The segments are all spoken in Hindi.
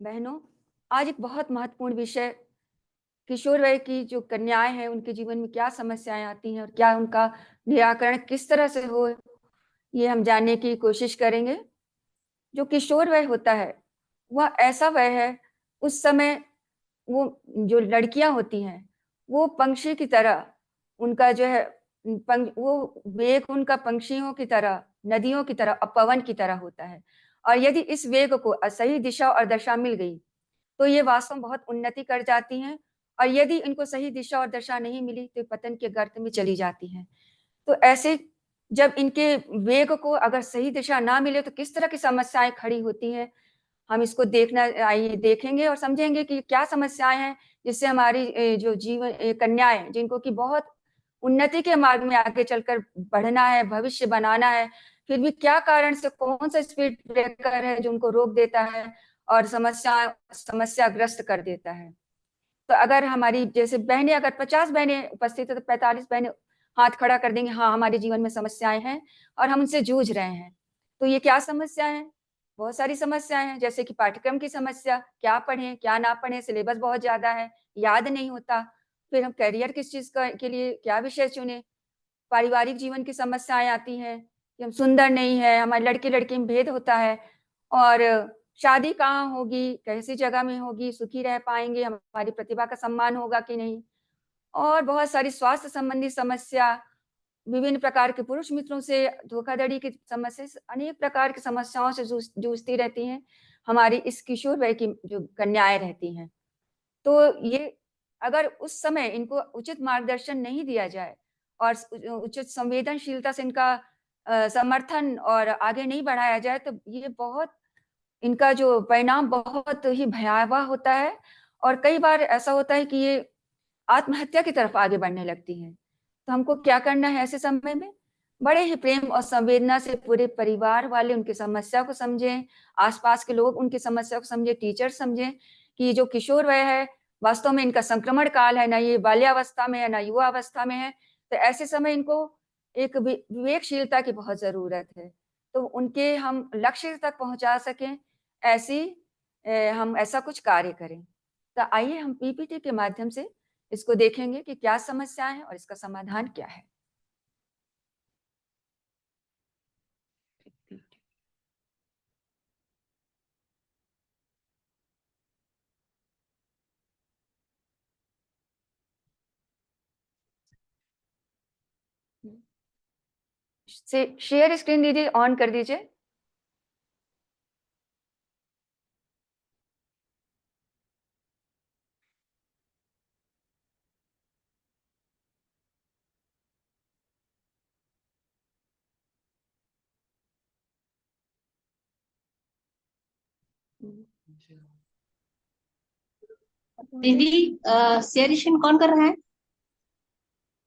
बहनों, आज एक बहुत महत्वपूर्ण विषय किशोर वय की जो कन्याएँ हैं, उनके जीवन में क्या समस्याएँ आती हैं और क्या उनका निराकरण किस तरह से हो, ये हम जानने की कोशिश करेंगे। जो किशोर वय होता है, वह ऐसा वय है, उस समय वो जो लड़कियाँ होती हैं, वो पंछी की तरह उनका जो है वो वेग उनका पंछियों की तरह, नदियों की तरह और पवन की तरह होता है। और यदि इस वेग को सही दिशा और दशा मिल गई, तो ये वास्तव में बहुत उन्नति कर जाती हैं और यदि इनको सही दिशा और दशा नहीं मिली, तो पतन के गर्त में चली जाती हैं। तो ऐसे जब इनके वेग को अगर सही दिशा ना मिले, तो किस तरह की समस्याएँ खड़ी होती हैं, हम इसको आइए देखेंगे और समझेंगे कि क्या समस्याएँ हैं, जिससे हमारी जो कन्याएँ जिनको कि बहुत उन्नति के मार्ग में आगे चलकर बढ़ना है, भविष्य बनाना है, फिर भी क्या कारण से कौन-सा स्पीड ब्रेकर है जो उनको रोक देता है और समस्याग्रस्त कर देता है। तो अगर हमारी जैसे बहनें अगर 50 बहनें उपस्थित हैं, तो 45 बहनें हाथ खड़ा कर देंगी, हाँ, हमारे जीवन में समस्याएँ हैं और हम उनसे जूझ रहे हैं। तो ये क्या समस्या है? बहुत सारी समस्याएँ हैं, जैसे कि पाठ्यक्रम की समस्या, क्या पढ़ें, क्या ना पढ़ें, सिलेबस बहुत ज़्यादा है, याद नहीं होता। फिर हम करियर किस चीज़ का के लिए क्या विषय चुनें? पारिवारिक जीवन की समस्याएँ आती हैं कि हम सुंदर नहीं है, हमारे लड़के-लड़की में भेद होता है और शादी कहाँ होगी, कैसी जगह में होगी, सुखी रह पाएँगे, हमारी प्रतिभा का सम्मान होगा कि नहीं? और बहुत सारी स्वास्थ्य संबंधी समस्या, विभिन्न प्रकार के पुरुष मित्रों से धोखाधड़ी की समस्या, अनेक प्रकार की समस्याओं से जूझती रहती हैं, हमारी इस किशोर वय की जो कन्याएँ रहती हैं। तो ये अगर उस समय इनको उचित मार्गदर्शन नहीं दिया जाए और उचित संवेदनशीलता से इनका समर्थन और आगे नहीं बढ़ाया जाए, तो ये बहुत इनका जो परिणाम बहुत ही भयावह होता है और कई बार ऐसा होता है कि ये आत्महत्या की तरफ आगे बढ़ने लगती हैं। तो हमको क्या करना है ऐसे समय में? बड़े ही प्रेम और संवेदना से पूरे परिवार वाले उनकी समस्या को समझें, आस-पास के लोग उनकी समस्या को समझें, टीचर समझें कि ये जो किशोर वय है, वास्तव में इनका संक्रमण काल है, ना ये बाल्यावस्था में है, ना युवावस्था में है। तो ऐसे समय इनको एक विवेकशीलता की बहुत ज़रूरत है। तो उनके हम लक्ष्य तक पहुँचा सकें, ऐसी हम ऐसा कुछ कार्य करें। तो आइए हम पीपीटी के माध्यम से इसको देखेंगे कि क्या समस्याएँ हैं और इसका समाधान क्या है। शेयर स्क्रीन दीजिए, ऑन कर दीजिए। दीदी, शेयर स्क्रीन कौन कर रहा है?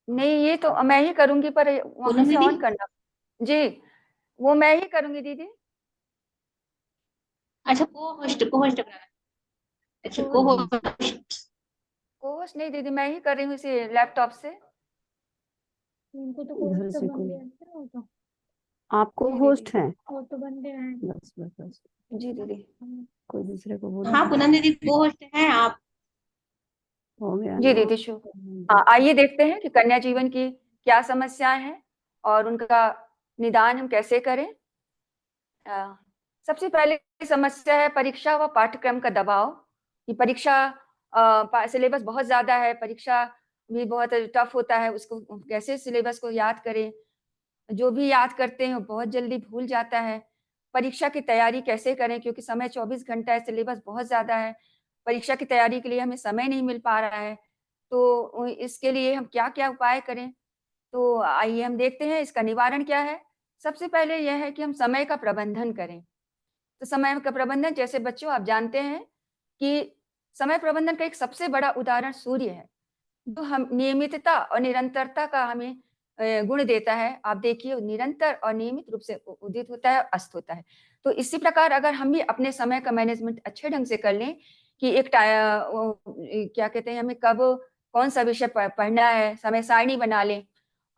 नहीं, ये तो मैं ही करूँगी पर वहाँ पूनम से दीदी। ऑन करना। जी, वो मैं ही करूँगी दीदी। अच्छा, को होस्ट करना है। अच्छा, को होस्ट। को-होस्ट नहीं दीदी, मैं ही कर रही हूँ इसी लैपटॉप से। उनको तो इधर होस्ट से बन कोई गया था वो तो। आपको जी होस्ट दीदी। है? वो तो बन गया है। बस बस बस, जी दीदी। कोई दूसरे को बोलो। हाँ, पूनम दीदी को होस्ट है आप। हो गया जी ना? दीदी, हाँ, आइए देखते हैं कि कन्या जीवन की क्या समस्याएँ हैं और उनका निदान हम कैसे करें। अ, सबसे पहले समस्या है परीक्षा व पाठ्यक्रम का दबाव, कि परीक्षा सिलेबस बहुत ज़्यादा है, परीक्षा भी बहुत टफ होता है, उसको कैसे सिलेबस को याद करें? जो भी याद करते हैं, वो बहुत जल्दी भूल जाता है। परीक्षा की तैयारी कैसे करें? क्योंकि समय 24 घंटा है, सिलेबस बहुत ज़्यादा है, परीक्षा की तैयारी के लिए हमें समय नहीं मिल पा रहा है। तो इसके लिए हम क्या-क्या उपाय करें? तो आइए हम देखते हैं इसका निवारण क्या है। सबसे पहले यह है कि हम समय का प्रबंधन करें। तो समय का प्रबंधन जैसे बच्चों आप जानते हैं कि समय प्रबंधन का एक सबसे बड़ा उदाहरण सूर्य है, जो हम नियमितता और निरंतरता का हमें गुण देता है। आप देखिए निरंतर और नियमित रूप से उ उदित होता है, अस्त होता है। तो इसी प्रकार अगर हम भी अपने समय का मैनेजमेंट अच्छे ढंग से कर लें कि क्या कहते हैं हमें कब कौन-सा विषय पढ़ना है, समय सारणी बना लें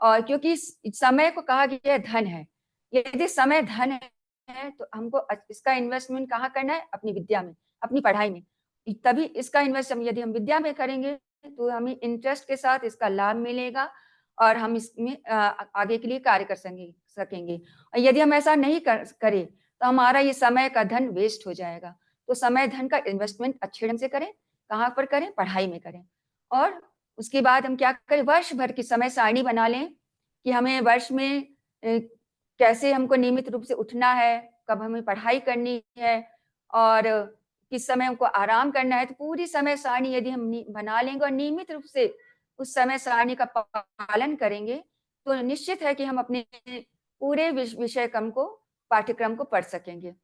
और क्योंकि समय को कहा गया है धन है। यदि समय धन है तो हमको इसका इन्वेस्टमेंट कहाँ करना है? अपनी विद्या में। अपनी पढ़ाई में। तभी इसका इन्वेस्ट यदि हम विद्या में करेंगे तो हमें इंटरेस्ट के साथ इसका लाभ मिलेगा और हम इसमें आगे के लिए कार्य कर सकेंगे। और यदि हम ऐसा नहीं करें तो हमारा ये समय का धन वेस्ट हो जाएगा। तो समय धन का इन्वेस्टमेंट अच्छे ढंग से करें। कहाँ पर करें? पढ़ाई में करें। और उसके बाद हम क्या करें? वर्ष भर की समय सारणी बना लें कि हमें वर्ष में कैसे हमको नियमित रूप से उठना है, कब हमें पढ़ाई करनी है और किस समय हमको आराम करना है। तो पूरी समय सारणी यदि हम बना लेंगे और नियमित रूप से उस समय सारणी का पालन करेंगे तो निश्चित है कि हम अपने पूरे विषय पाठ्यक्रम को पढ़ सकेंगे।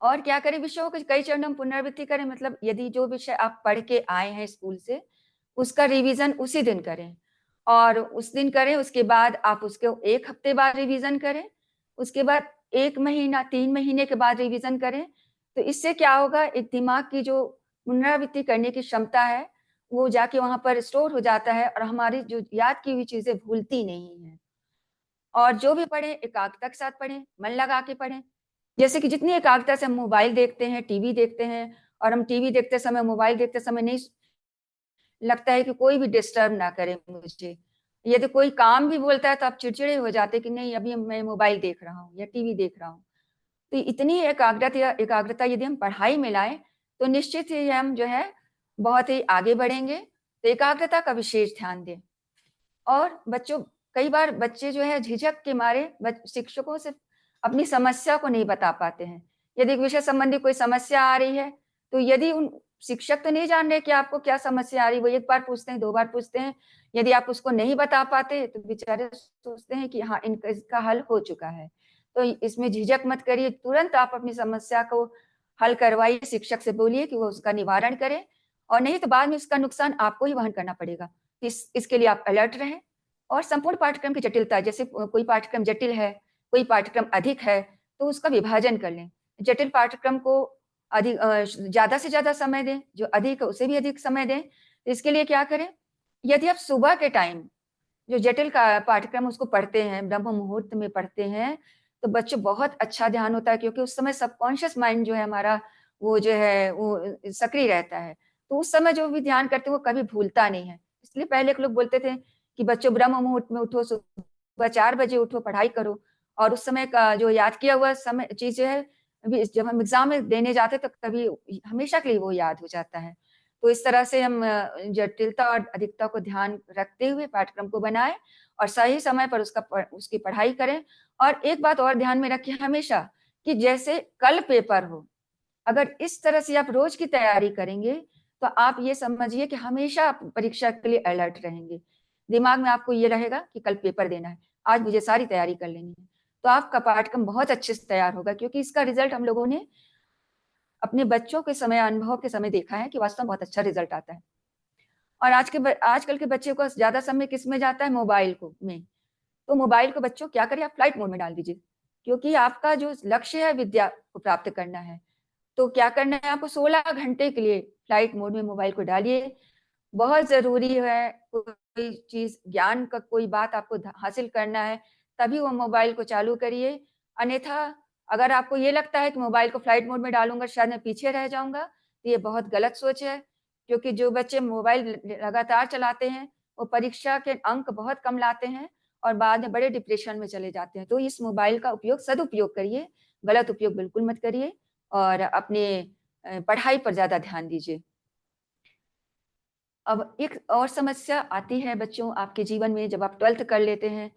और क्या करें? विषयों को कई चरणों में पुनरावृत्ति करें। मतलब यदि जो विषय आप पढ़ के आए हैं स्कूल से उसका रिवीजन उसी दिन करें और उस दिन करें, उसके बाद आप उसको 1 हफ्ते बाद रिवीजन करें, उसके बाद 1 महीना 3 महीने के बाद रिवीजन करें। तो इससे क्या होगा? एक दिमाग की जो पुनरावृत्ति करने की क्षमता है वो जाके वहाँ पर स्टोर हो जाता है और हमारी जो याद की हुई चीजें भूलती नहीं है। और जो भी पढ़ें एकाग्रता के साथ पढ़ें, मन लगा के पढ़ें। जैसे कि जितनी एकाग्रता से हम मोबाइल देखते हैं, टीवी देखते हैं और हम टीवी देखते समय, मोबाइल देखते समय नहीं लगता है कि कोई भी डिस्टर्ब ना करे मुझे। यदि कोई काम भी बोलता है तो आप चिड़चिड़े हो जाते कि नहीं अभी मैं मोबाइल देख रहा हूँ या टीवी देख रहा हूँ। तो इतनी एकाग्रता यदि हम पढ़ाई में लाएं तो निश्चित ही हम जो है बहुत ही आगे बढ़ेंगे। तो एकाग्रता का विशेष ध्यान दें। और बच्चों, कई बार बच्चे जो है झिझक के मारे शिक्षकों से अपनी समस्या को नहीं बता पाते हैं। यदि विषय संबंधी कोई समस्या आ रही है तो यदि उन शिक्षक तो नहीं जान रहे कि आपको क्या समस्या आ रही है, वो 1 बार पूछते हैं, 2 बार पूछते हैं। यदि आप उसको नहीं बता पाते तो बेचारे सोचते हैं कि हाँ इसका हल हो चुका है। तो इसमें झिझक मत करिए, तुरंत आप अपनी समस्या को हल करवाइए, शिक्षक से बोलिए कि वो उसका निवारण करे और नहीं तो बाद में इसका नुकसान आपको ही वहन करना पड़ेगा। इसके लिए आप अलर्ट रहें। और संपूर्ण पाठ्यक्रम की जटिलता, जैसे कोई पाठ्यक्रम जटिल है, कोई पाठ्यक्रम अधिक है, तो उसका विभाजन कर लें। जटिल पाठ्यक्रम को अधिक ज़्यादा से ज़्यादा समय दें, जो अधिक है उसे भी अधिक समय दें। तो इसके लिए क्या करें? यदि आप सुबह के टाइम जो जटिल का पाठ्यक्रम उसको पढ़ते हैं, ब्रह्म मुहूर्त में पढ़ते हैं, तो बच्चों बहुत अच्छा ध्यान होता है क्योंकि उस समय सबकॉन्शियस माइंड जो है हमारा वो जो है वो सक्रिय रहता है। तो उस समय जो भी ध्यान करते हैं वो कभी भूलता नहीं है। इसलिए पहले के लोग बोलते थे कि बच्चों ब्रह्म मुहूर्त में उठो, सुबह 4 बजे उठो, पढ़ाई करो और उस समय का जो याद किया हुआ समय चीज़ है जब हम एग्ज़ाम में देने जाते तो कभी हमेशा के लिए वो याद हो जाता है। तो इस तरह से हम जटिलता और अधिकता को ध्यान रखते हुए पाठ्यक्रम को बनाएँ और सही समय पर उसकी पढ़ाई करें। और एक बात और ध्यान में रखें हमेशा कि जैसे कल पेपर हो, अगर इस तरह से आप रोज़ की तैयारी करेंगे, तो आप ये समझिए कि हमेशा आप परीक्षा के लिए अलर्ट रहेंगे। दिमाग में आपको ये रहेगा कि कल पेपर देना है, आज मुझे सारी तैयारी कर लेनी है। तो आपका पाठ्यक्रम बहुत अच्छे से तैयार होगा क्योंकि इसका रिज़ल्ट हम लोगों ने अपने बच्चों के समय, अनुभव के समय देखा है कि वास्तव में बहुत अच्छा रिज़ल्ट आता है। और आजकल के बच्चे को ज़्यादा समय किसमें जाता है? मोबाइल में। तो मोबाइल को बच्चों क्या करिए आप फ्लाइट मोड में डाल दीजिए क्योंकि आपका जो लक्ष्य है विद्या को प्राप्त करना है। तो क्या करना है आपको 16 घंटे के लिए फ्लाइट मोड में मोबाइल को डालिए। बहुत ज़रूरी है, कोई चीज़ ज्ञान का कोई बात आपको हासिल करना है, तभी वो मोबाइल को चालू करिए। अन्यथा अगर आपको ये लगता है कि मोबाइल को फ्लाइट मोड में डालूँगा शायद मैं पीछे रह जाऊँगा, तो ये बहुत गलत सोच है। क्योंकि जो बच्चे मोबाइल लगातार चलाते हैं, वो परीक्षा के अंक बहुत कम लाते हैं और बाद में बड़े डिप्रेशन में चले जाते हैं। तो इस मोबाइल का सदुपयोग करिए, गलत उपयोग बिल्कुल मत करिए और अपने पढ़ाई पर ज़्यादा ध्यान दीजिए। अब एक और समस्या आती है बच्चों आपके जीवन में जब आप 12th कर लेते हैं,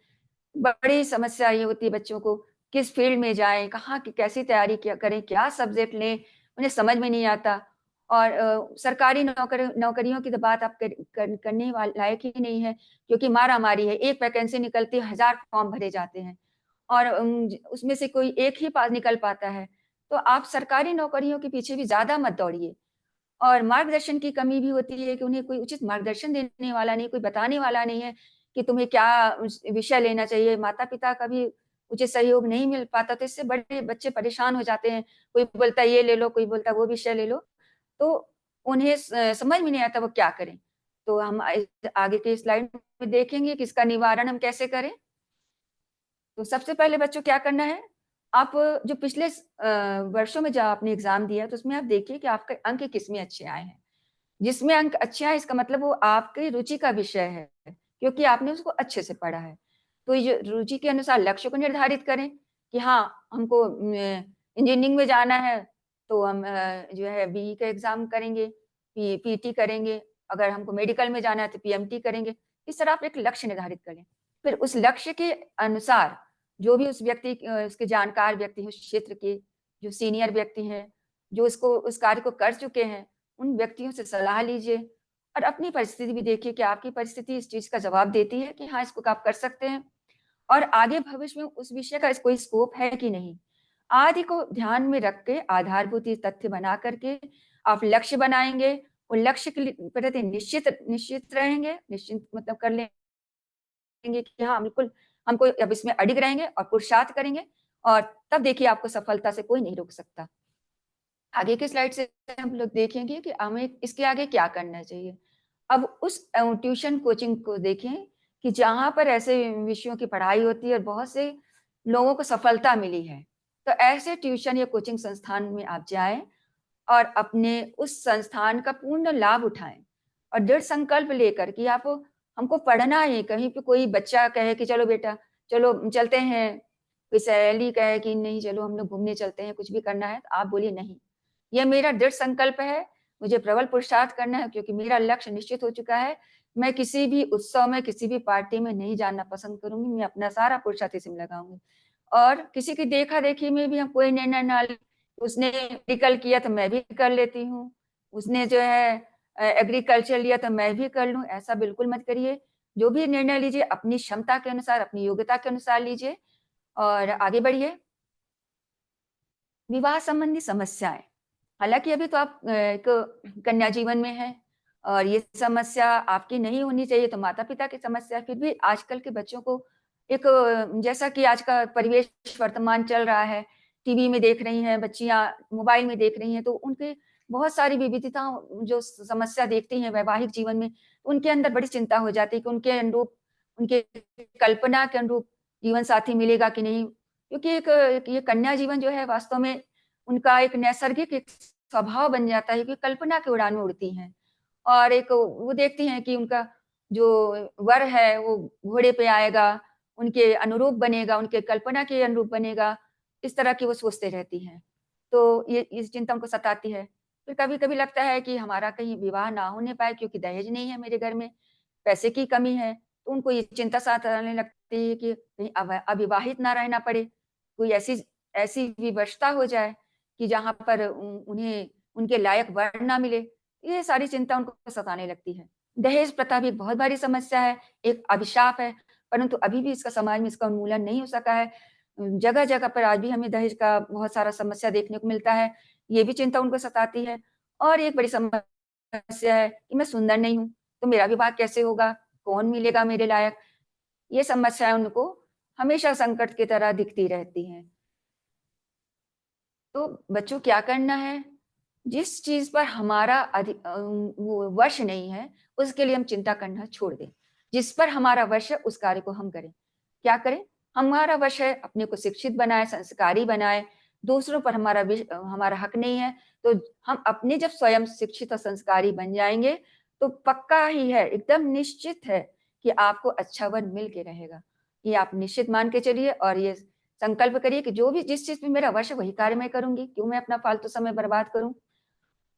बड़ी समस्या ये होती है बच्चों को किस फ़ील्ड में जाएँ, कहाँ की कैसी तैयारी क्या करें, क्या सब्जेक्ट लें, उन्हें समझ में नहीं आता। और सरकारी नौकरियों की तो बात आप करने लायक ही नहीं है क्योंकि मारा-मारी है, एक वैकेंसी निकलती है, 1000 फॉर्म भरे जाते हैं और उसमें से कोई एक ही निकल पाता है। तो आप सरकारी नौकरियों के पीछे भी ज़्यादा मत दौड़िए। और मार्गदर्शन की कमी भी होती है कि उन्हें कोई उचित मार्गदर्शन देने वाला नहीं, कोई बताने वाला नहीं है कि तुम्हें क्या विषय लेना चाहिए। माता-पिता का भी उचित सहयोग नहीं मिल पाता, तो इससे बड़े बच्चे परेशान हो जाते हैं। कोई बोलता है ये ले लो, कोई बोलता है वो विषय ले लो, तो उन्हें समझ में नहीं आता वो क्या करें। तो हम आगे के स्लाइड में देखेंगे कि इसका निवारण हम कैसे करें। तो सबसे पहले बच्चों क्या करना है, आप जो पिछले वर्षों में जब आपने एग्जाम दिया तो उसमें आप देखिए कि आपके अंक किस में अच्छे आए हैं। जिसमें अंक अच्छे आए इसका मतलब वो आपकी रुचि का विषय है, क्योंकि आपने उसको अच्छे से पढ़ा है। तो ये रुचि के अनुसार लक्ष्य को निर्धारित करें कि हाँ, हमको इंजीनियरिंग में जाना है, तो हम जो है बीई का एग्ज़ाम करेंगे, पीटी करेंगे, अगर हमको मेडिकल में जाना है तो पीएमटी करेंगे। इस तरह आप एक लक्ष्य निर्धारित करें। फिर उस लक्ष्य के अनुसार जो भी उस व्यक्ति उसके जानकार व्यक्ति हैं, उस क्षेत्र के जो सीनियर व्यक्ति हैं, जो उसको उस कार्य को कर चुके हैं, उन व्यक्तियों से सलाह लीजिए और अपनी परिस्थिति भी देखिए कि आपकी परिस्थिति इस चीज़ का जवाब देती है कि हाँ, इसको आप कर सकते हैं और आगे भविष्य में उस विषय का कोई स्कोप है कि नहीं। आदि को ध्यान में रख के आधारभूत ये तथ्य बना करके आप लक्ष्य बनाएँगे, उन लक्ष्य के लिए प्रति निश्चित रहेंगे, निश्चिंत मतलब कर लेंगे कि हाँ, बिल्कुल हमको अब इसमें अडिग रहेंगे और पुरुषार्थ करेंगे और तब देखिए आपको सफलता से कोई नहीं रोक सकता। आगे की स्लाइड से हम लोग देखेंगे कि हमें इसके आगे क्या करना चाहिए। अब उस ट्यूशन कोचिंग को देखें कि जहाँ पर ऐसे विषयों की पढ़ाई होती है और बहुत से लोगों को सफलता मिली है। तो ऐसे ट्यूशन या कोचिंग संस्थान में आप जाएँ और अपने उस संस्थान का पूर्ण लाभ उठाएँ और दृढ़ संकल्प लेकर कि आप हमको पढ़ना है, कहीं पे कोई बच्चा कहे कि चलो बेटा, चलो चलते हैं, कोई सहेली कहे कि नहीं चलो हम लोग घूमने चलते हैं, कुछ भी करना है, तो आप बोलिए नहीं। ये मेरा दृढ़ संकल्प है, मुझे प्रबल पुरुषार्थ करना है क्योंकि मेरा लक्ष्य निश्चित हो चुका है। मैं किसी भी उत्सव में, किसी भी पार्टी में नहीं जाना पसंद करूँगी, मैं अपना सारा पुरुषार्थ इसी में लगाऊँगी। और किसी की देखा-देखी में भी हम कोई निर्णय ना लें, उसने मेडिकल किया तो मैं भी कर लेती हूँ, उसने जो है एग्रीकल्चर लिया तो मैं भी कर लूँ, ऐसा बिल्कुल मत करिए। जो भी निर्णय लीजिए अपनी क्षमता के अनुसार, अपनी योग्यता के अनुसार लीजिए और आगे बढ़िए। विवाह संबंधी समस्याएँ, हालाँकि अभी तो आप एक कन्या जीवन में हैं और ये समस्या आपकी नहीं होनी चाहिए, तो माता-पिता की समस्या है। फिर भी आजकल के बच्चों को एक जैसा कि आज का परिवेश वर्तमान चल रहा है, टीवी में देख रही हैं बच्चियाँ, मोबाइल में देख रही हैं, तो उनके बहुत सारी विविधताओं जो समस्या देखती हैं वैवाहिक जीवन में, उनके अंदर बड़ी चिंता हो जाती है कि उनके अनुरूप, उनके कल्पना के अनुरूप जीवन साथी मिलेगा कि नहीं? क्योंकि एक ये कन्या जीवन जो है वास्तव में उनका एक नैसर्गिक एक स्वभाव बन जाता है कि कल्पना की उड़ान में उड़ती हैं और एक वो देखती हैं कि उनका जो वर है वो घोड़े पे आएगा, उनके अनुरूप बनेगा, उनके कल्पना के अनुरूप बनेगा, इस तरह की वो सोचते रहती हैं। तो ये चिंता उनको सताती है। फिर कभी-कभी लगता है कि हमारा कहीं विवाह ना होने पाए क्योंकि दहेज नहीं है मेरे घर में, पैसे की कमी है, तो उनको ये चिंता सताने लगती है कि कहीं अविवाहित ना रहना पड़े, कोई ऐसी ऐसी विवशता हो जाए कि जहाँ पर उन्हें उनके लायक वर ना मिले, ये सारी चिंता उनको सताने लगती है। दहेज प्रथा भी एक बहुत बड़ी समस्या है, एक अभिशाप है, परंतु अभी भी इसका समाज में इसका उन्मूलन नहीं हो सका है। जगह-जगह पर आज भी हमें दहेज का बहुत सारा समस्या देखने को मिलता है, ये भी चिंता उनको सताती है। और एक बड़ी समस्या है कि मैं सुंदर नहीं हूँ, तो मेरा विवाह कैसे होगा? कौन मिलेगा मेरे लायक? ये समस्याएँ उनको हमेशा संकट की तरह दिखती रहती हैं। तो बच्चों क्या करना है? जिस चीज़ पर हमारा वो वश नहीं है, उसके लिए हम चिंता करना छोड़ दें। जिस पर हमारा वश है, उस कार्य को हम करें। क्या करें? हमारा वश है, अपने को शिक्षित बनाएँ, संस्कारी बनाएँ, दूसरों पर हमारा हक नहीं है, तो हम अपने जब स्वयं शिक्षित और संस्कारी बन जाएँगे, तो पक्का ही है, एकदम निश्चित है कि आपको अच्छा वर मिल के रहेगा। ये आप निश्चित मान के चलिए और ये संकल्प करिए कि जो भी जिस चीज़ में मेरा वश है, वही कार्य मैं करूँगी, क्यों मैं अपना फालतू समय बर्बाद करूँ?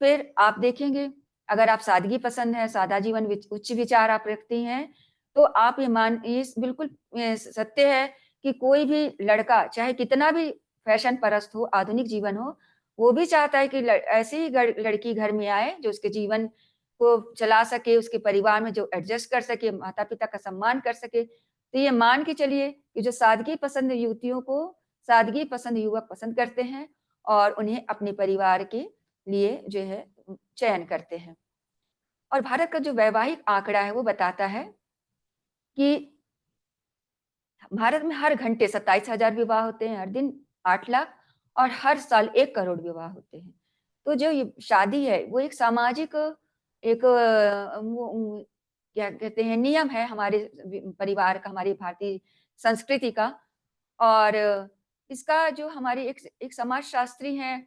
फिर आप देखेंगे, अगर आप सादगी पसंद है, सादा जीवन उच्च विचार आप रखती हैं, तो आप ये बिल्कुल सत्य है कि कोई भी लड़का चाहे कितना भी फैशन परस्त हो, आधुनिक जीवन हो, वो भी चाहता है कि ऐसी ही लड़की घर में आए, जो उसके जीवन को चला सके, उसके परिवार में जो एडजस्ट कर सके, माता-पिता का सम्मान कर सके। तो ये मान के चलिए कि जो सादगी पसंद युवतियों को सादगी पसंद युवक पसंद करते हैं और उन्हें अपने परिवार के लिए जो है चयन करते हैं। और भारत का जो वैवाहिक आंकड़ा है वो बताता है कि भारत में हर घंटे 27,000 विवाह होते हैं, हर दिन 8 लाख और हर साल 1 करोड़ विवाह होते हैं। तो जो ये शादी है वो एक सामाजिक एक क्या कहते हैं नियम है हमारे परिवार का, हमारी भारतीय संस्कृति का और इसका जो हमारी एक समाजशास्त्री हैं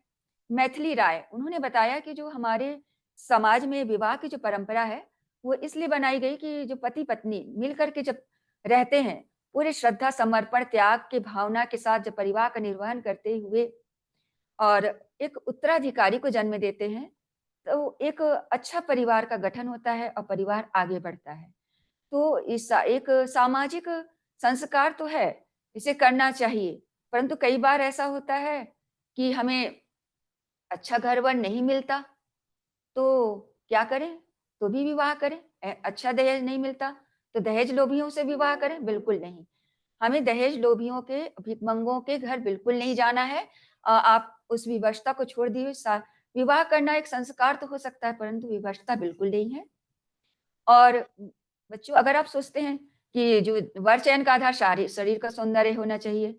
मैथिली राय, उन्होंने बताया कि जो हमारे समाज में विवाह की जो परंपरा है, वो इसलिए बनाई गई कि जो पति-पत्नी मिलकर के जब रहते हैं, पूरे श्रद्धा, समर्पण, त्याग की भावना के साथ जब परिवार का निर्वहन करते हुए और एक उत्तराधिकारी को जन्म देते हैं, तो एक अच्छा परिवार का गठन होता है और परिवार आगे बढ़ता है। तो इस एक सामाजिक संस्कार तो है, इसे करना चाहिए, परंतु कई बार ऐसा होता है कि हमें अच्छा घर-वर नहीं मिलता, तो क्या करें? तो भी विवाह करें। अच्छा दहेज नहीं मिलता, तो दहेज लोभियों से विवाह करें? बिल्कुल नहीं। हमें दहेज लोभियों के, भिखमंगों के घर बिल्कुल नहीं जाना है। आप उस विवशता को छोड़ दिए विवाह करना एक संस्कार तो हो सकता है, परंतु विवशता बिल्कुल नहीं है। और बच्चों, अगर आप सोचते हैं कि जो वर चयन का आधार शरीर का सौंदर्य होना चाहिए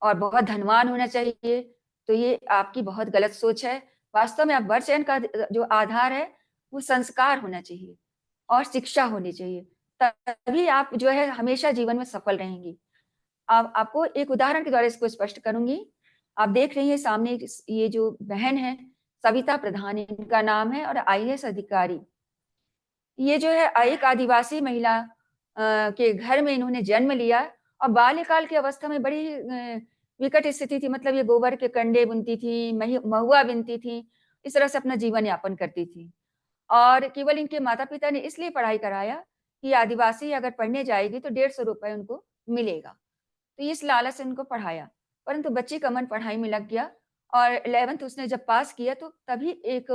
और बहुत धनवान होना चाहिए, तो ये आपकी बहुत गलत सोच है। वास्तव में आप वर चयन का जो आधार है, वो संस्कार होना चाहिए और शिक्षा होनी चाहिए। तभी आप जो है हमेशा जीवन में सफल रहेंगी। आपको एक उदाहरण के द्वारा इसको स्पष्ट करूँगी। आप देख रही हैं सामने ये जो बहन है, सविता प्रधान इनका नाम है और आईएएस अधिकारी। ये जो है एक आदिवासी महिला के घर में इन्होंने जन्म लिया और बाल्यकाल की अवस्था में बड़ी विकट स्थिति थी। मतलब ये गोबर के कंडे बुनती थी, महुआ बुनती थी, इस तरह से अपना जीवन यापन करती थी। और केवल इनके माता-पिता ने इसलिए पढ़ाई कराया कि आदिवासी अगर पढ़ने जाएगी तो 150 रुपए उनको मिलेगा। तो इस लालच से उनको पढ़ाया, परंतु बच्ची का मन पढ़ाई में लग गया और 11th उसने जब पास किया तो तभी एक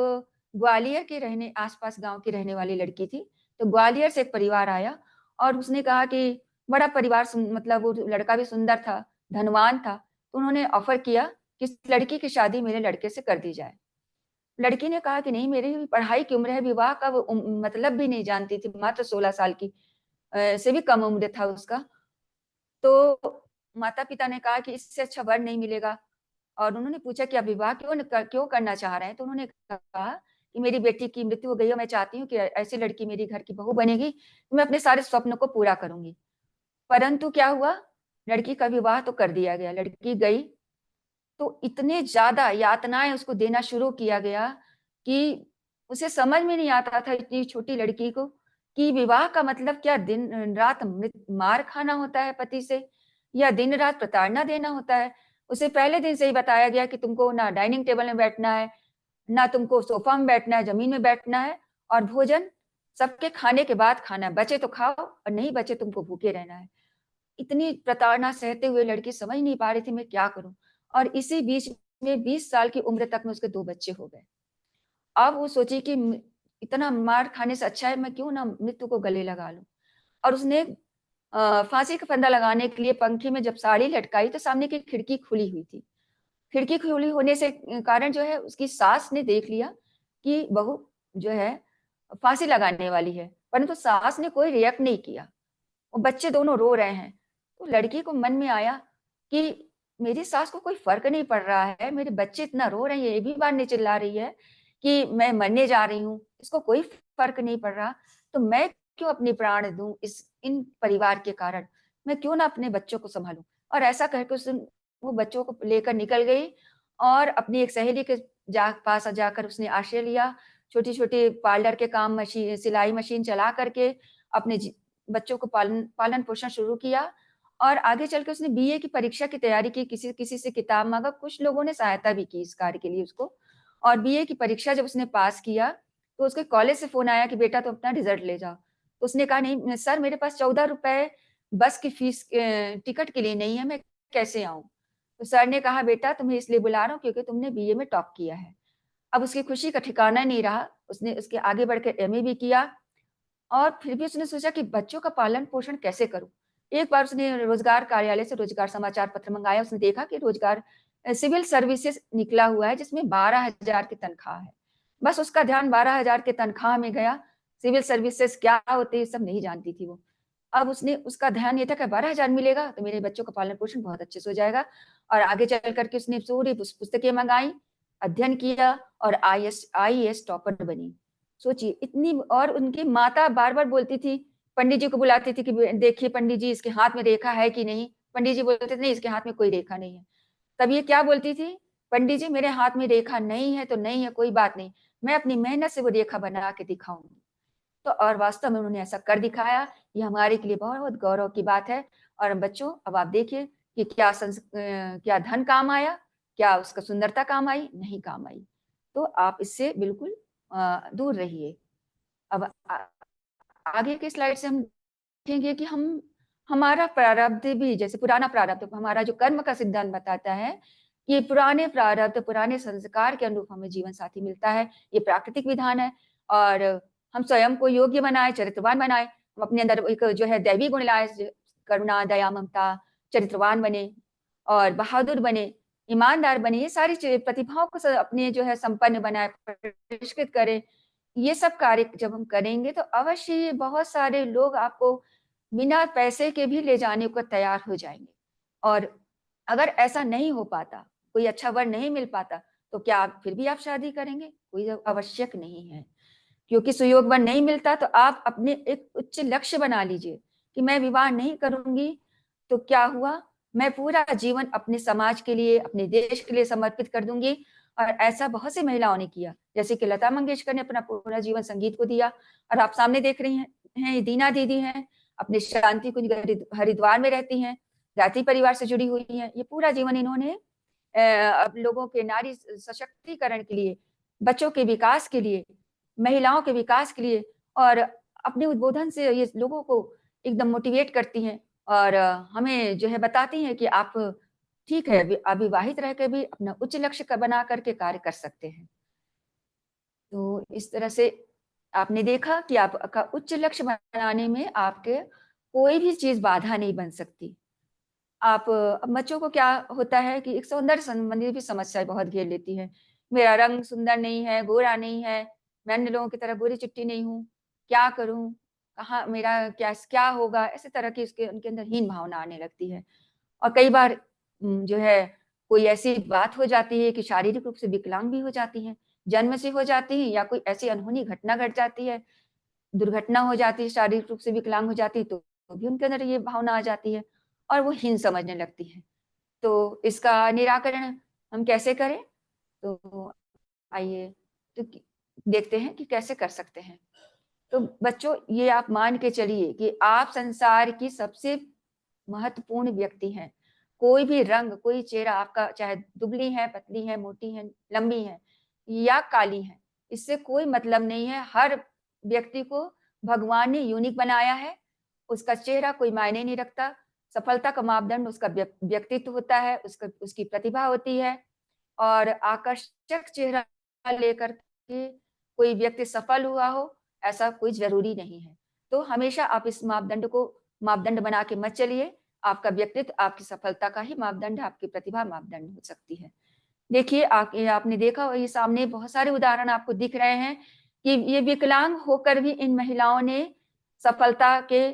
ग्वालियर के रहने आस-पास गाँव की रहने वाली लड़की थी। तो ग्वालियर से एक परिवार आया और उसने कहा कि बड़ा परिवार मतलब वो लड़का भी सुंदर था, धनवान था, तो उन्होंने ऑफ़र किया कि इस लड़की की शादी मेरे लड़के से कर दी जाए। लड़की ने कहा कि नहीं, मेरी भी पढ़ाई की उम्र है, विवाह का वो मतलब भी नहीं जानती थी, मात्र 16 साल की से भी कम उम्र था उसका। तो माता-पिता ने कहा कि इससे अच्छा वर नहीं मिलेगा और उन्होंने पूछा कि आप विवाह क्यों करना चाह रहे हैं? तो उन्होंने कहा कि मेरी बेटी की मृत्यु हो गई है, मैं चाहती हूँ कि ऐसी लड़की मेरी घर की बहू बनेगी, तो मैं अपने सारे स्वप्नों को पूरा करूँगी। परंतु क्या हुआ? लड़की का विवाह तो कर दिया गया, लड़की गई, तो इतने ज़्यादा यातनाएँ उसको देना शुरू किया गया कि उसे समझ में नहीं आता था इतनी छोटी लड़की को कि विवाह का मतलब क्या दिन-रात मार खाना होता है पति से या दिन-रात प्रताड़ना देना होता है। उसे पहले दिन से ही बताया गया कि तुमको ना डाइनिंग टेबल में बैठना है, ना तुमको सोफ़ा में बैठना है, ज़मीन में बैठना है और भोजन सबके खाने के बाद खाना है, बचे तो खाओ और नहीं बचे तुमको भूखे रहना है। इतनी प्रताड़ना सहते हुए लड़की समझ नहीं पा रही थी मैं क्या करूँ? और इसी बीच में 20 साल की उम्र तक में उसके 2 बच्चे हो गए। अब वो सोची कि इतना मार खाने से अच्छा है मैं क्यों ना मृत्यु को गले लगा लूँ। और उसने फांसी का फंदा लगाने के लिए पंखे में जब साड़ी लटकाई तो सामने की खिड़की खुली हुई थी। खिड़की खुली होने से कारण जो है उसकी सास ने देख लिया कि बहू जो है फांसी लगाने वाली है, परंतु सास ने कोई रिएक्ट नहीं किया। वो बच्चे दोनों रो रहे हैं। तो लड़की को मन में आया कि मेरी सास को कोई फ़र्क नहीं पड़ रहा है, मेरे बच्चे इतना रो रहे हैं, ये भी बार नहीं चिल्ला रही है कि मैं मरने जा रही हूँ, इसको कोई फ़र्क नहीं पड़ रहा, तो मैं क्यों अपने प्राण दूँ इन परिवार के कारण? मैं क्यों ना अपने बच्चों को सँभालूँ? और ऐसा कहकर वो बच्चों को लेकर निकल गई और अपनी एक सहेली के पास जाकर उसने आश्रय लिया। छोटी-छोटी पार्लर के काम सिलाई मशीन चला कर के अपने बच्चों को पालन-पोषण शुरू किया और आगे चल के उसने बीए की परीक्षा की तैयारी की, किसी किसी से किताब माँगा, कुछ लोगों ने सहायता भी की इस कार्य के लिए उसको। और बीए की परीक्षा जब उसने पास किया, तो उसके कॉलेज से फ़ोन आया कि बेटा तुम अपना रिज़ल्ट ले जाओ। तो उसने कहा नहीं सर, मेरे पास ₹14 बस की फ़ीस टिकट के लिए नहीं है, मैं कैसे आऊँ? तो सर ने कहा बेटा तुम्हें इसलिए बुला रहा हूँ क्योंकि तुमने बीए में टॉप किया है। अब उसकी खुशी का ठिकाना नहीं रहा, उसने उसके आगे बढ़कर एमए भी किया और फिर भी उसने सोचा कि बच्चों का पालन-पोषण कैसे करूँ? एक बार उसने रोज़गार कार्यालय से रोज़गार समाचार पत्र मँगाया, उसने देखा कि रोज़गार सिविल सर्विसेज़ निकला हुआ है जिसमें 12,000 की तनख्वाह है। बस उसका ध्यान 12,000 की तनख्वाह में गया, सिविल सर्विसेज़ क्या होती है ये सब नहीं जानती थी वो। अब उसने उसका ध्यान ये था कि 12,000 मिलेगा तो मेरे बच्चों का पालन-पोषण बहुत अच्छे से हो जाएगा और आगे चल कर के उसने पूरी पुस्तकें मँगाई, अध्ययन किया और आईएएस टॉपर बनी। सोचिए इतनी और उनकी माता बार-बार बोलती थी, पंडित जी को बुलाती थी कि देखिए पंडित जी इसके हाथ में रेखा है कि नहीं? पंडित जी बोलते थे नहीं इसके हाथ में कोई रेखा नहीं है। तब ये क्या बोलती थी, पंडित जी मेरे हाथ में रेखा नहीं है तो नहीं है, कोई बात नहीं, मैं अपनी मेहनत से वो रेखा बना के दिखाऊंगी। तो और वास्तव में उन्होंने ऐसा कर दिखाया। ये हमारे के लिए बहुत गौरव की बात है। और बच्चों अब आप देखिए कि क्या धन काम आया, क्या उसका सुंदरता काम आई, नहीं काम आई। तो आप इससे बिल्कुल दूर रहिए। अब आगे के स्लाइड से हम देखेंगे कि हम हमारा प्रारब्ध भी, जैसे पुराना प्रारब्ध, हमारा जो कर्म का सिद्धांत बताता है कि पुराने प्रारब्ध, पुराने संस्कार के अनुरूप हमें जीवन साथी मिलता है। ये प्राकृतिक विधान है। और हम स्वयं को योग्य बनाए, चरित्रवान बनाए, हम अपने अंदर एक जो है दैवी गुण लाए, करुणा, दया, ममता, चरित्रवान बने और बहादुर बने, ईमानदार बने। ये सारी प्रतिभाओं को अपने जो है संपन्न बनाए, परिष्कृत करें। ये सब कार्य जब हम करेंगे तो अवश्य बहुत सारे लोग आपको बिना पैसे के भी ले जाने को तैयार हो जाएंगे। और अगर ऐसा नहीं हो पाता, कोई अच्छा वर नहीं मिल पाता, तो क्या आप फिर भी आप शादी करेंगे? कोई आवश्यक नहीं है। क्योंकि सुयोग वर नहीं मिलता तो आप अपने एक उच्च लक्ष्य बना लीजिए कि मैं विवाह नहीं करूंगी तो क्या हुआ, मैं पूरा जीवन अपने समाज के लिए, अपने देश के लिए समर्पित कर दूंगी। और ऐसा बहुत सी महिलाओं ने किया, जैसे कि लता मंगेशकर ने अपना पूरा जीवन संगीत को दिया। और आप सामने देख रही हैं दीना दीदी हैं, अपने शांति कुंज हरिद्वार में रहती हैं, जाति परिवार से जुड़ी हुई हैं। ये पूरा जीवन इन्होंने अब लोगों के नारी सशक्तिकरण के लिए, बच्चों के विकास के लिए, महिलाओं के विकास के लिए और अपने उद्बोधन से ये लोगों को एकदम मोटिवेट करती हैं। और हमें जो है बताती हैं कि आप ठीक है, अविवाहित रह के भी अपना उच्च लक्ष्य बना करके कार्य कर सकते हैं। तो इस तरह से आपने देखा कि आपका उच्च लक्ष्य बनाने में आपके कोई भी चीज बाधा नहीं बन सकती। आप अब बच्चों को क्या होता है कि एक सौंदर्य संबंधी भी समस्याएं बहुत घेर लेती है। मेरा रंग सुंदर नहीं है, गोरा नहीं है, मैं अन्य लोगों की तरह गोरी चिट्टी नहीं हूँ, क्या करूँ, कहाँ मेरा क्या क्या होगा, ऐसे तरह की उसके उनके अंदर हीन भावना आने लगती है। और कई बार जो है कोई ऐसी बात हो जाती है कि शारीरिक रूप से विकलांग भी हो जाती हैं, जन्म से हो जाती हैं, या कोई ऐसी अनहोनी घटना घट जाती है, दुर्घटना हो जाती है, शारीरिक रूप से विकलांग हो जाती है, तो भी उनके अंदर ये भावना आ जाती है और वो हीन समझने लगती है। तो इसका निराकरण हम कैसे करें? तो आइए तो देखते हैं कि कैसे कर सकते हैं। तो बच्चों ये आप मान के चलिए कि आप संसार की सबसे महत्वपूर्ण व्यक्ति हैं। कोई भी रंग, कोई चेहरा आपका चाहे दुबली है, पतली है, मोटी है, लंबी है या काली है, इससे कोई मतलब नहीं है। हर व्यक्ति को भगवान ने यूनिक बनाया है। उसका चेहरा कोई मायने नहीं रखता। सफलता का मापदंड उसका व्यक्तित्व होता है, उसकी प्रतिभा होती है। और आकर्षक चेहरा लेकर के कोई व्यक्ति सफल हुआ हो, ऐसा कोई ज़रूरी नहीं है। तो हमेशा आप इस मापदंड बना के मत चलिए। आपका व्यक्तित्व आपकी सफलता का ही मापदंड है, आपकी प्रतिभा मापदंड हो सकती है। देखिए आपने देखा होगा, ये सामने बहुत सारे उदाहरण आपको दिख रहे हैं कि ये विकलांग होकर भी इन महिलाओं ने सफलता के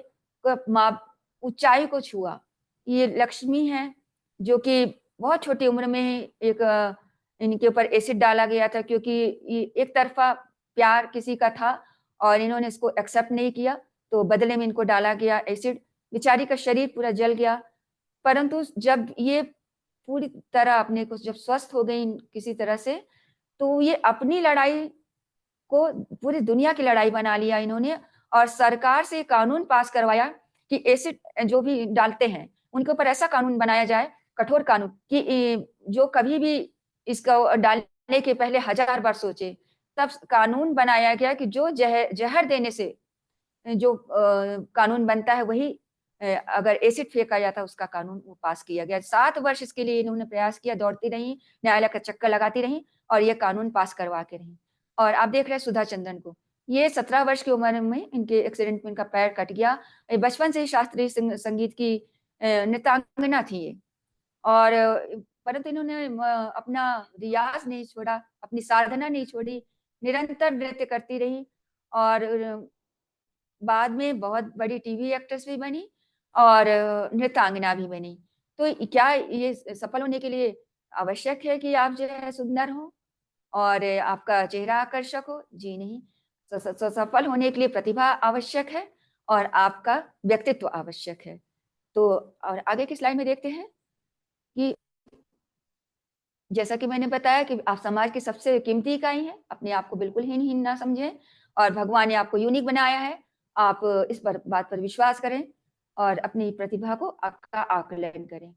ऊंचाई को छुआ। ये लक्ष्मी है जो कि बहुत छोटी उम्र में एक इनके ऊपर एसिड डाला गया था, क्योंकि ये एक तरफा प्यार किसी का था और इन्होंने इसको एक्सेप्ट नहीं किया, तो बदले में इनको डाला गया एसिड। बेचारी का शरीर पूरा जल गया। परंतु जब ये पूरी तरह अपने को जब स्वस्थ हो गई किसी तरह से, तो ये अपनी लड़ाई को पूरी दुनिया की लड़ाई बना लिया इन्होंने। और सरकार से कानून पास करवाया कि एसिड जो भी डालते हैं उनके ऊपर ऐसा कानून बनाया जाए, कठोर कानून, कि जो कभी भी इसका डालने के पहले 1000 बार सोचे। तब कानून बनाया गया कि जो जहर देने से जो कानून बनता है वही अगर एसिड फेंका जाता है उसका कानून वो पास किया गया। 7 वर्ष इसके लिए इन्होंने प्रयास किया, दौड़ती रही, न्यायालय का चक्कर लगाती रही और ये कानून पास करवा के रही। और आप देख रहे हैं सुधा चंद्रन को, ये 17 वर्ष की उम्र में इनके एक्सीडेंट में इनका पैर कट गया। बचपन से ही शास्त्रीय संगीत की नृत्यांगना थी ये। और परंतु इन्होंने अपना रियाज नहीं छोड़ा, अपनी साधना नहीं छोड़ी, निरंतर नृत्य करती रही और बाद में बहुत बड़ी टीवी एक्ट्रेस भी बनी और नृत्यांगना भी बनी। तो क्या ये सफल होने के लिए आवश्यक है कि आप जो है सुंदर हो और आपका चेहरा आकर्षक हो? जी नहीं। सफल होने के लिए प्रतिभा आवश्यक है और आपका व्यक्तित्व आवश्यक है। तो और आगे की स्लाइड में देखते हैं कि जैसा कि मैंने बताया कि आप समाज की सबसे कीमती इकाई हैं, अपने आप को बिल्कुल हीन ना समझें और भगवान ने आपको यूनिक बनाया है। आप इस बात पर विश्वास करें और अपनी प्रतिभा का आकलन करें।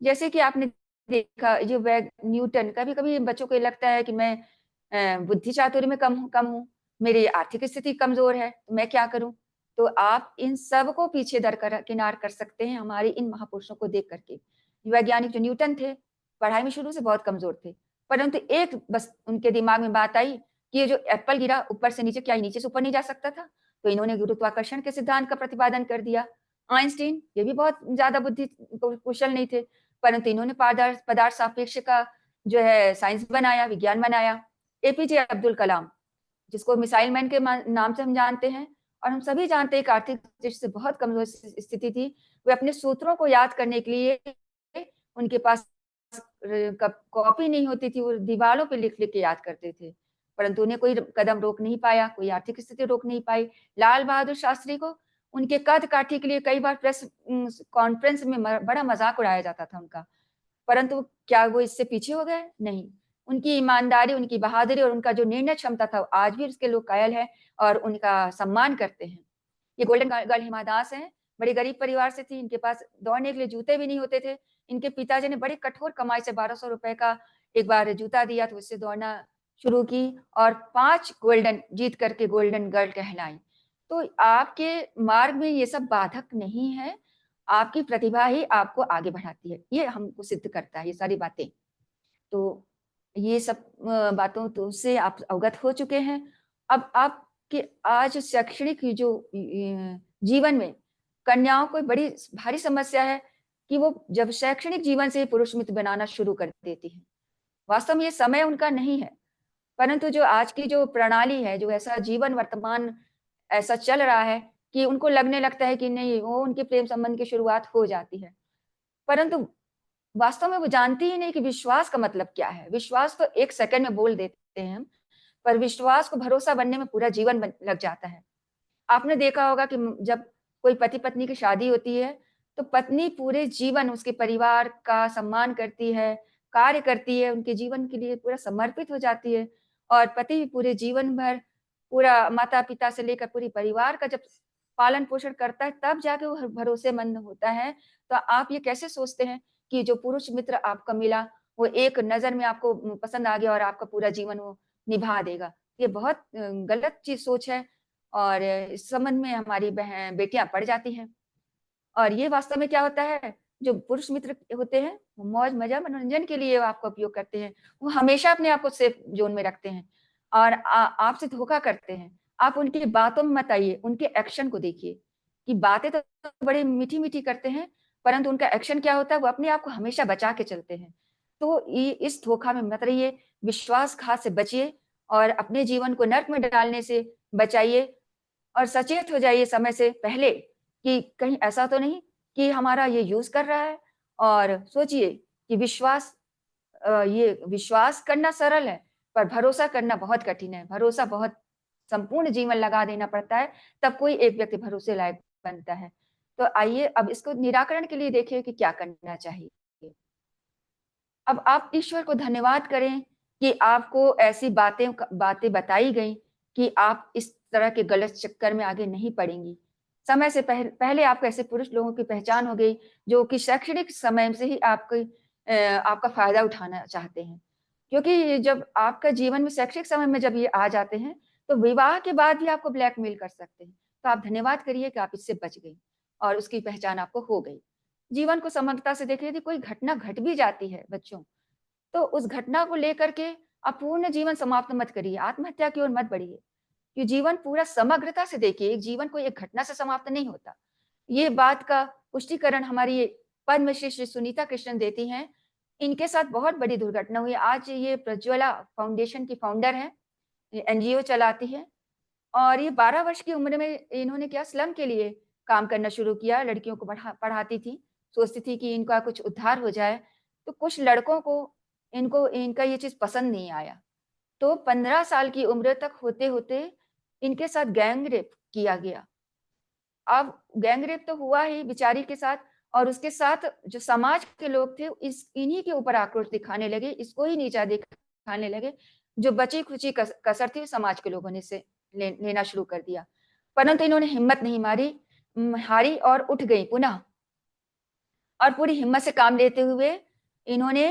जैसे कि आपने देखा जो वैग न्यूटन, कभी-कभी बच्चों को ये लगता है कि मैं बुद्धि चातुर्य में कम हूँ, मेरी आर्थिक स्थिति कमज़ोर है, तो मैं क्या करूँ? तो आप इन सब को पीछे दरकिनार कर सकते हैं हमारे इन महापुरुषों को देख कर के। वैज्ञानिक जो न्यूटन थे, पढ़ाई में शुरू से बहुत कमज़ोर थे, परंतु एक बस उनके दिमाग में बात आई कि ये जो एप्पल गिरा ऊपर से नीचे, क्या ये नीचे से ऊपर नहीं जा सकता था? तो इन्होंने गुरुत्वाकर्षण के सिद्धांत का प्रतिपादन कर दिया। आइंस्टीन, ये भी बहुत ज़्यादा बुद्धि कुशल नहीं थे, परंतु इन्होंने पदार्थ सापेक्ष का जो है साइंस बनाया, विज्ञान बनाया। एपीजे अब्दुल कलाम, जिसको मिसाइल मैन के नाम से हम जानते हैं और हम सभी जानते हैं कि आर्थिक दृष्टि से बहुत कमज़ोर स्थिति थी। वे अपने सूत्रों को याद करने के लिए उनके पास कॉपी नहीं होती थी, वो दीवारों पे लिख-लिख के याद करते थे। परंतु उन्हें कोई कदम रोक नहीं पाया, कोई आर्थिक स्थिति रोक नहीं पाई। लाल बहादुर शास्त्री को उनके कद-काठी के लिए कई बार प्रेस कॉन्फ्रेंस में बड़ा मज़ाक उड़ाया जाता था उनका। परंतु क्या वो इससे पीछे हो गए? नहीं। उनकी ईमानदारी, उनकी बहादुरी और उनका जो निर्णय क्षमता था, आज भी उसके लोग कायल हैं और उनका सम्मान करते हैं। ये गोल्डन गर्ल हिमा दास हैं, बड़े गरीब परिवार से थी, इनके पास दौड़ने के लिए जूते भी नहीं होते थे। इनके पिताजी ने बड़ी कठोर कमाई से ₹1200 का एक बार जूता दिया, तो उससे दौड़ना शुरू की और 5 गोल्डन जीत करके गोल्डन गर्ल कहलाई। तो आपके मार्ग में ये सब बाधक नहीं है, आपकी प्रतिभा ही आपको आगे बढ़ाती है। ये हमको सिद्ध करता है ये सारी बातें। तो ये सब बातों तो से आप अवगत हो चुके हैं। अब आपके आज शैक्षणिक जो जीवन में कन्याओं को बड़ी भारी समस्या है कि वो जब शैक्षणिक जीवन से ही पुरुष मित्र बनाना शुरू कर देती हैं। वास्तव में ये समय उनका नहीं है, परंतु जो आज की जो प्रणाली है, जो ऐसा जीवन वर्तमान ऐसा चल रहा है कि उनको लगने लगता है कि नहीं, वो उनके प्रेम संबंध की शुरुआत हो जाती है। परंतु वास्तव में वो जानती ही नहीं कि विश्वास का मतलब क्या है। विश्वास तो 1 सेकंड में बोल देते हैं हम, पर विश्वास को भरोसा बनने में पूरा जीवन लग जाता है। आपने देखा होगा कि जब कोई पति-पत्नी की शादी होती है, तो पत्नी पूरे जीवन उसके परिवार का सम्मान करती है, कार्य करती है, उनके जीवन के लिए पूरा समर्पित हो जाती है और पति भी पूरे जीवन भर पूरा माता-पिता से लेकर पूरे परिवार का जब पालन-पोषण करता है, तब जाके वो भरोसेमंद होता है। तो आप ये कैसे सोचते हैं कि जो पुरुष मित्र आपका मिला, वो एक नज़र में आपको पसंद आ गया और आपका पूरा जीवन वो निभा देगा? ये बहुत गलत सोच है और इस संबंध में हमारी बेटियाँ पड़ जाती हैं। और ये वास्तव में क्या होता है, जो पुरुष मित्र होते हैं, वो मौज-मज़ा, मनोरंजन के लिए आपका उपयोग करते हैं। वो हमेशा अपने आप को सेफ ज़ोन में रखते हैं और आपसे धोखा करते हैं। आप उनकी बातों में मत आइए, उनके एक्शन को देखिए, कि बातें तो बड़ी मीठी-मीठी करते हैं, परंतु उनका एक्शन क्या होता है, वो अपने आप को हमेशा बचा के चलते हैं। तो ये इस धोखा में मत रहिए, विश्वासघात से बचिए और अपने जीवन को नर्क में डालने से बचाइए और सचेत हो जाइए समय से पहले कि कहीं ऐसा तो नहीं कि हमारा ये यूज़ कर रहा है और सोचिए कि ये विश्वास करना सरल है, पर भरोसा करना बहुत कठिन है। भरोसा बहुत संपूर्ण जीवन लगा देना पड़ता है, तब कोई एक व्यक्ति भरोसे लायक बनता है। तो आइए अब इसको निराकरण के लिए देखिए कि क्या करना चाहिए। अब आप ईश्वर को धन्यवाद करें कि आपको ऐसी बातें बताई गई कि आप इस तरह के गलत चक्कर में आगे नहीं पड़ेंगी। समय से पहले आपको ऐसे पुरुष लोगों की पहचान हो गई, जो कि शैक्षणिक समय से ही आपका फ़ायदा उठाना चाहते हैं। क्योंकि जब आपका जीवन में शैक्षणिक समय में जब ये आ जाते हैं, तो विवाह के बाद भी आपको ब्लैकमेल कर सकते हैं। तो आप धन्यवाद करिए कि आप इससे बच गई और उसकी पहचान आपको हो गई। जीवन को समग्रता से देखिए, यदि कोई घटना घट भी जाती है बच्चों, तो उस घटना को लेकर के आप पूर्ण जीवन समाप्त मत करिए, आत्महत्या की ओर मत बढ़िए। ये जीवन पूरा समग्रता से देखिए, एक जीवन कोई एक घटना से समाप्त नहीं होता। ये बात का पुष्टिकरण हमारी ये पद्मश्री श्री सुनीता कृष्णन देती हैं। इनके साथ बहुत बड़ी दुर्घटना हुई। आज ये प्रज्वला फाउंडेशन की फाउंडर हैं, ये एनजीओ चलाती है और ये 12 वर्ष की उम्र में इन्होंने क्या स्लम के लिए काम करना शुरू किया, लड़कियों को पढ़ाती थी, सोचती थी कि इनका कुछ उद्धार हो जाए। तो कुछ लड़कों को इनका ये चीज़ पसंद नहीं आया। तो 15 साल की उम्र तक होते-होते इनके साथ गैंग रेप किया गया। अब गैंग रेप तो हुआ ही बेचारी के साथ और उसके साथ जो समाज के लोग थे इन्हीं के ऊपर आक्रोश दिखाने लगे, इसको ही नीचा दिखाने लगे। जो बची खुची कसर थी समाज के लोगों ने से लेना शुरू कर दिया, परंतु इन्होंने हिम्मत नहीं हारी और उठ गई पुनः, और पूरी हिम्मत से काम लेते हुए इन्होंने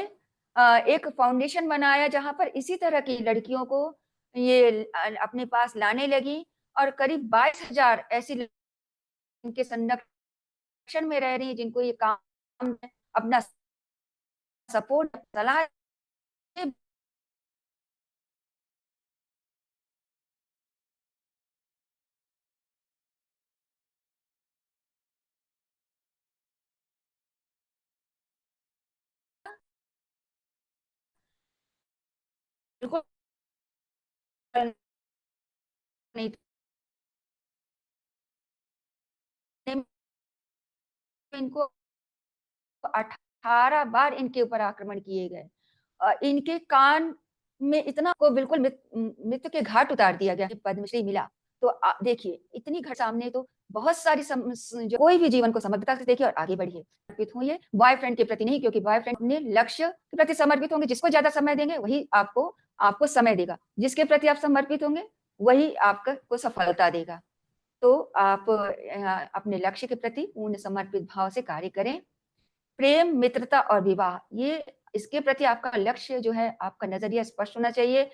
एक फाउंडेशन बनाया जहां पर इसी तरह की लड़कियों को ये अपने पास लाने लगी, और करीब 22,000 ऐसी इनके संरक्षण में रह रही है जिनको ये काम अपना सपोर्ट सलाह बिल्कुल नहीं, इनको 18 बार इनके ऊपर आक्रमण किए गए। इनके कान में इतना को बिल्कुल मृत्यु के घाट उतार दिया गया, पद्मश्री मिला। तो देखिए इतनी घट सामने, तो बहुत सारी जो कोई भी जीवन को समग्रता से देखिए और आगे बढ़िए। समर्पित होइए बॉयफ्रेंड के प्रति नहीं, क्योंकि बॉयफ्रेंड अपने लक्ष्य के प्रति समर्पित होंगे। जिसको ज्यादा समय देंगे वही आपको समय देगा, जिसके प्रति आप समर्पित होंगे वही आपको सफलता देगा। तो आप अपने लक्ष्य के प्रति पूर्ण समर्पित भाव से कार्य करें। प्रेम, मित्रता और विवाह, ये इसके प्रति आपका लक्ष्य जो है, आपका नजरिया स्पष्ट होना चाहिए।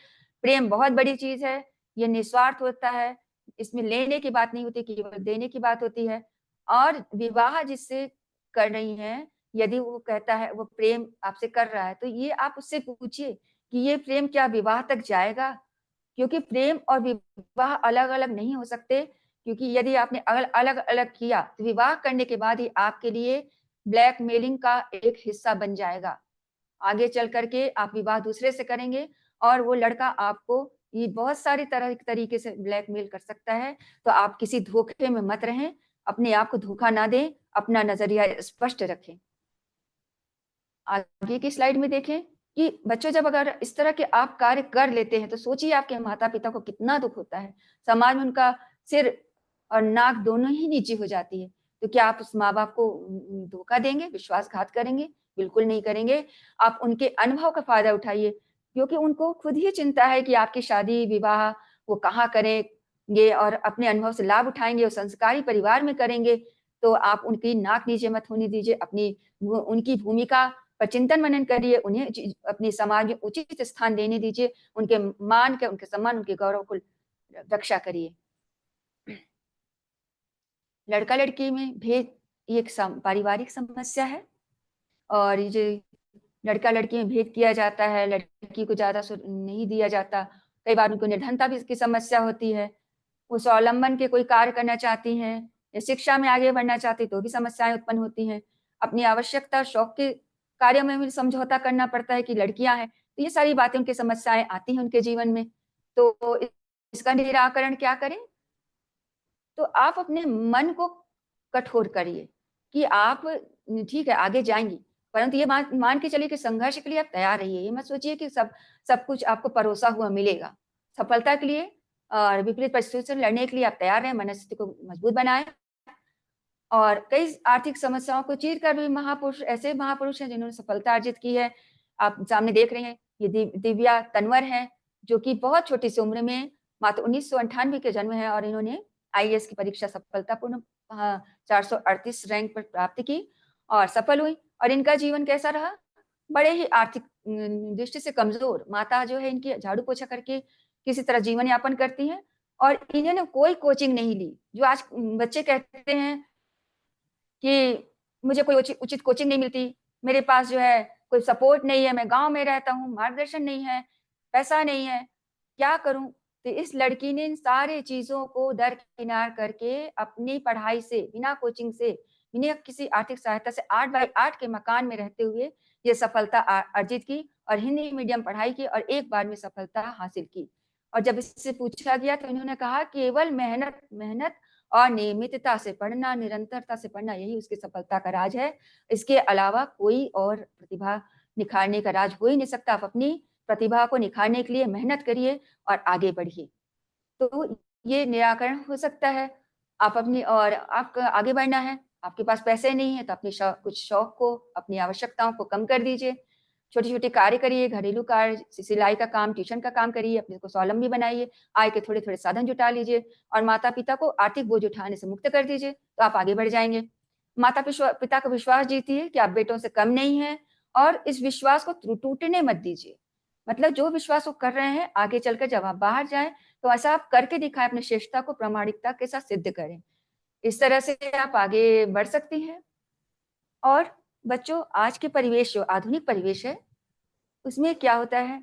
प्रेम बहुत बड़ी चीज है, ये निस्वार्थ होता है, इसमें लेने की बात नहीं होती, केवल देने की बात होती है। और विवाह जिससे कर रही हैं, यदि वो कहता है वो प्रेम आपसे कर रहा है, तो ये आप उससे पूछिए कि ये प्रेम क्या विवाह तक जाएगा? क्योंकि प्रेम और विवाह अलग-अलग नहीं हो सकते, क्योंकि यदि आपने अलग-अलग किया, तो विवाह करने के बाद ही आपके लिए ब्लैकमेलिंग का एक हिस्सा बन जाएगा। आगे चल कर के आप विवाह दूसरे से करेंगे और वो लड़का आपको ये बहुत सारी तरीके से ब्लैकमेल कर सकता है। तो आप किसी धोखे में मत रहें, अपने आप को धोखा ना दें, अपना नज़रिया स्पष्ट रखें। आगे की स्लाइड में देखें कि बच्चों जब अगर इस तरह के आप कार्य कर लेते हैं, तो सोचिए आपके माता-पिता को कितना दुःख होता है। समाज में उनका सिर और नाक दोनों ही नीची हो जाती है। तो क्या आप उस माँ-बाप को धोखा देंगे, विश्वासघात करेंगे? बिल्कुल नहीं करेंगे। आप उनके अनुभव का फ़ायदा उठाइए, क्योंकि उनको खुद ही चिंता है कि आपकी शादी, विवाह वो कहाँ करेंगे, और अपने अनुभव से लाभ उठाएँगे और संस्कारी परिवार में करेंगे। तो आप उनकी नाक नीचे मत होने दीजिए, अपनी उनकी भूमिका पर चिंतन मनन करिए, उन्हें अपने समाज में उचित स्थान देने दीजिए, उनके मान के, उनके सम्मान, उनके गौरव को रक्षा करिए। लड़का-लड़की में भेद ये एक पारिवारिक समस्या है, और ये जो लड़का-लड़की में भेद किया जाता है, लड़की को ज़्यादा नहीं दिया जाता। कई बार उनको निर्धनता भी इसकी समस्या होती है। वो स्वावलंबन के कोई कार्य करना चाहती हैं या शिक्षा में आगे बढ़ना चाहती, तो भी समस्याएँ उत्पन्न होती हैं। अपनी आवश्यकता, शौक के कार्यों में भी समझौता करना पड़ता है कि लड़कियाँ हैं, तो ये सारी बातें उनकी समस्याएँ आती हैं उनके जीवन में। तो इसका निराकरण क्या करें? तो आप अपने मन को कठोर करिए कि आप ठीक है आगे जाएँगी, परंतु ये मान के चलिए कि संघर्ष के लिए आप तैयार रहिए। ये मत सोचिए कि सब कुछ आपको परोसा हुआ मिलेगा। सफलता के लिए और विपरीत परिस्थितियों से लड़ने के लिए आप तैयार रहें, मनस्थिति को मजबूत बनाएँ। और कई आर्थिक समस्याओं को चीर कर भी ऐसे महापुरुष हैं जिन्होंने सफलता अर्जित की है। आप सामने देख रहे हैं, ये दिव्या तन्वर हैं, जो कि बहुत छोटी सी उम्र में मात्र 1998 के जन्म है, और इन्होंने आईएएस की परीक्षा सफलतापूर्ण 438 रैंक पर प्राप्त की और सफल हुई। और इनका जीवन कैसा रहा? बड़े ही आर्थिक दृष्टि से कमज़ोर माता जो है इनकी झाड़ू पोछा करके किसी तरह जीवन यापन करती हैं, और इन्होंने कोई कोचिंग नहीं ली। जो आज बच्चे कहते हैं कि मुझे कोई उचित कोचिंग नहीं मिलती, मेरे पास जो है कोई सपोर्ट नहीं है, मैं गाँव में रहता हूँ, मार्गदर्शन नहीं है, पैसा नहीं है, क्या करूँ? तो इस लड़की ने इन सारी चीज़ों को दरकिनार करके अपनी पढ़ाई से, बिना कोचिंग से, बिना किसी आर्थिक सहायता से 8 बाय 8 के मकान में रहते हुए ये सफलता अर्जित की, और हिंदी मीडियम पढ़ाई की और एक बार में सफलता हासिल की। और जब इससे पूछा गया तो इन्होंने कहा केवल मेहनत मेहनत और नियमितता से पढ़ना, निरंतरता से पढ़ना, यही उसकी सफलता का राज है। इसके अलावा कोई और प्रतिभा निखारने का राज हो ही नहीं सकता। आप अपनी प्रतिभा को निखारने के लिए मेहनत करिए और आगे बढ़िए। तो ये निराकरण हो सकता है। आप अपनी और आपको आगे बढ़ना है, आपके पास पैसे नहीं है तो अपने कुछ शौक को, अपनी आवश्यकताओं को कम कर दीजिए। छोटे-छोटे कार्य करिए, घरेलू कार्य, सिलाई का काम, ट्यूशन का काम करिए, अपने को स्वावलंबी बनाइए, आय के थोड़े-थोड़े साधन जुटा लीजिए और माता-पिता को आर्थिक बोझ उठाने से मुक्त कर दीजिए, तो आप आगे बढ़ जाएँगे। पिता का विश्वास जीतिए कि आप बेटों से कम नहीं हैं और इस विश्वास को टूटने मत दीजिए। मतलब जो विश्वास वो कर रहे हैं, आगे चलकर जब आप बाहर जाएँ, तो ऐसा आप करके दिखाएँ, अपनी श्रेष्ठता को प्रामाणिकता के साथ सिद्ध करें। इस तरह से आप आगे बढ़ सकती हैं। और बच्चों, आज के परिवेश जो आधुनिक परिवेश है, उसमें क्या होता है,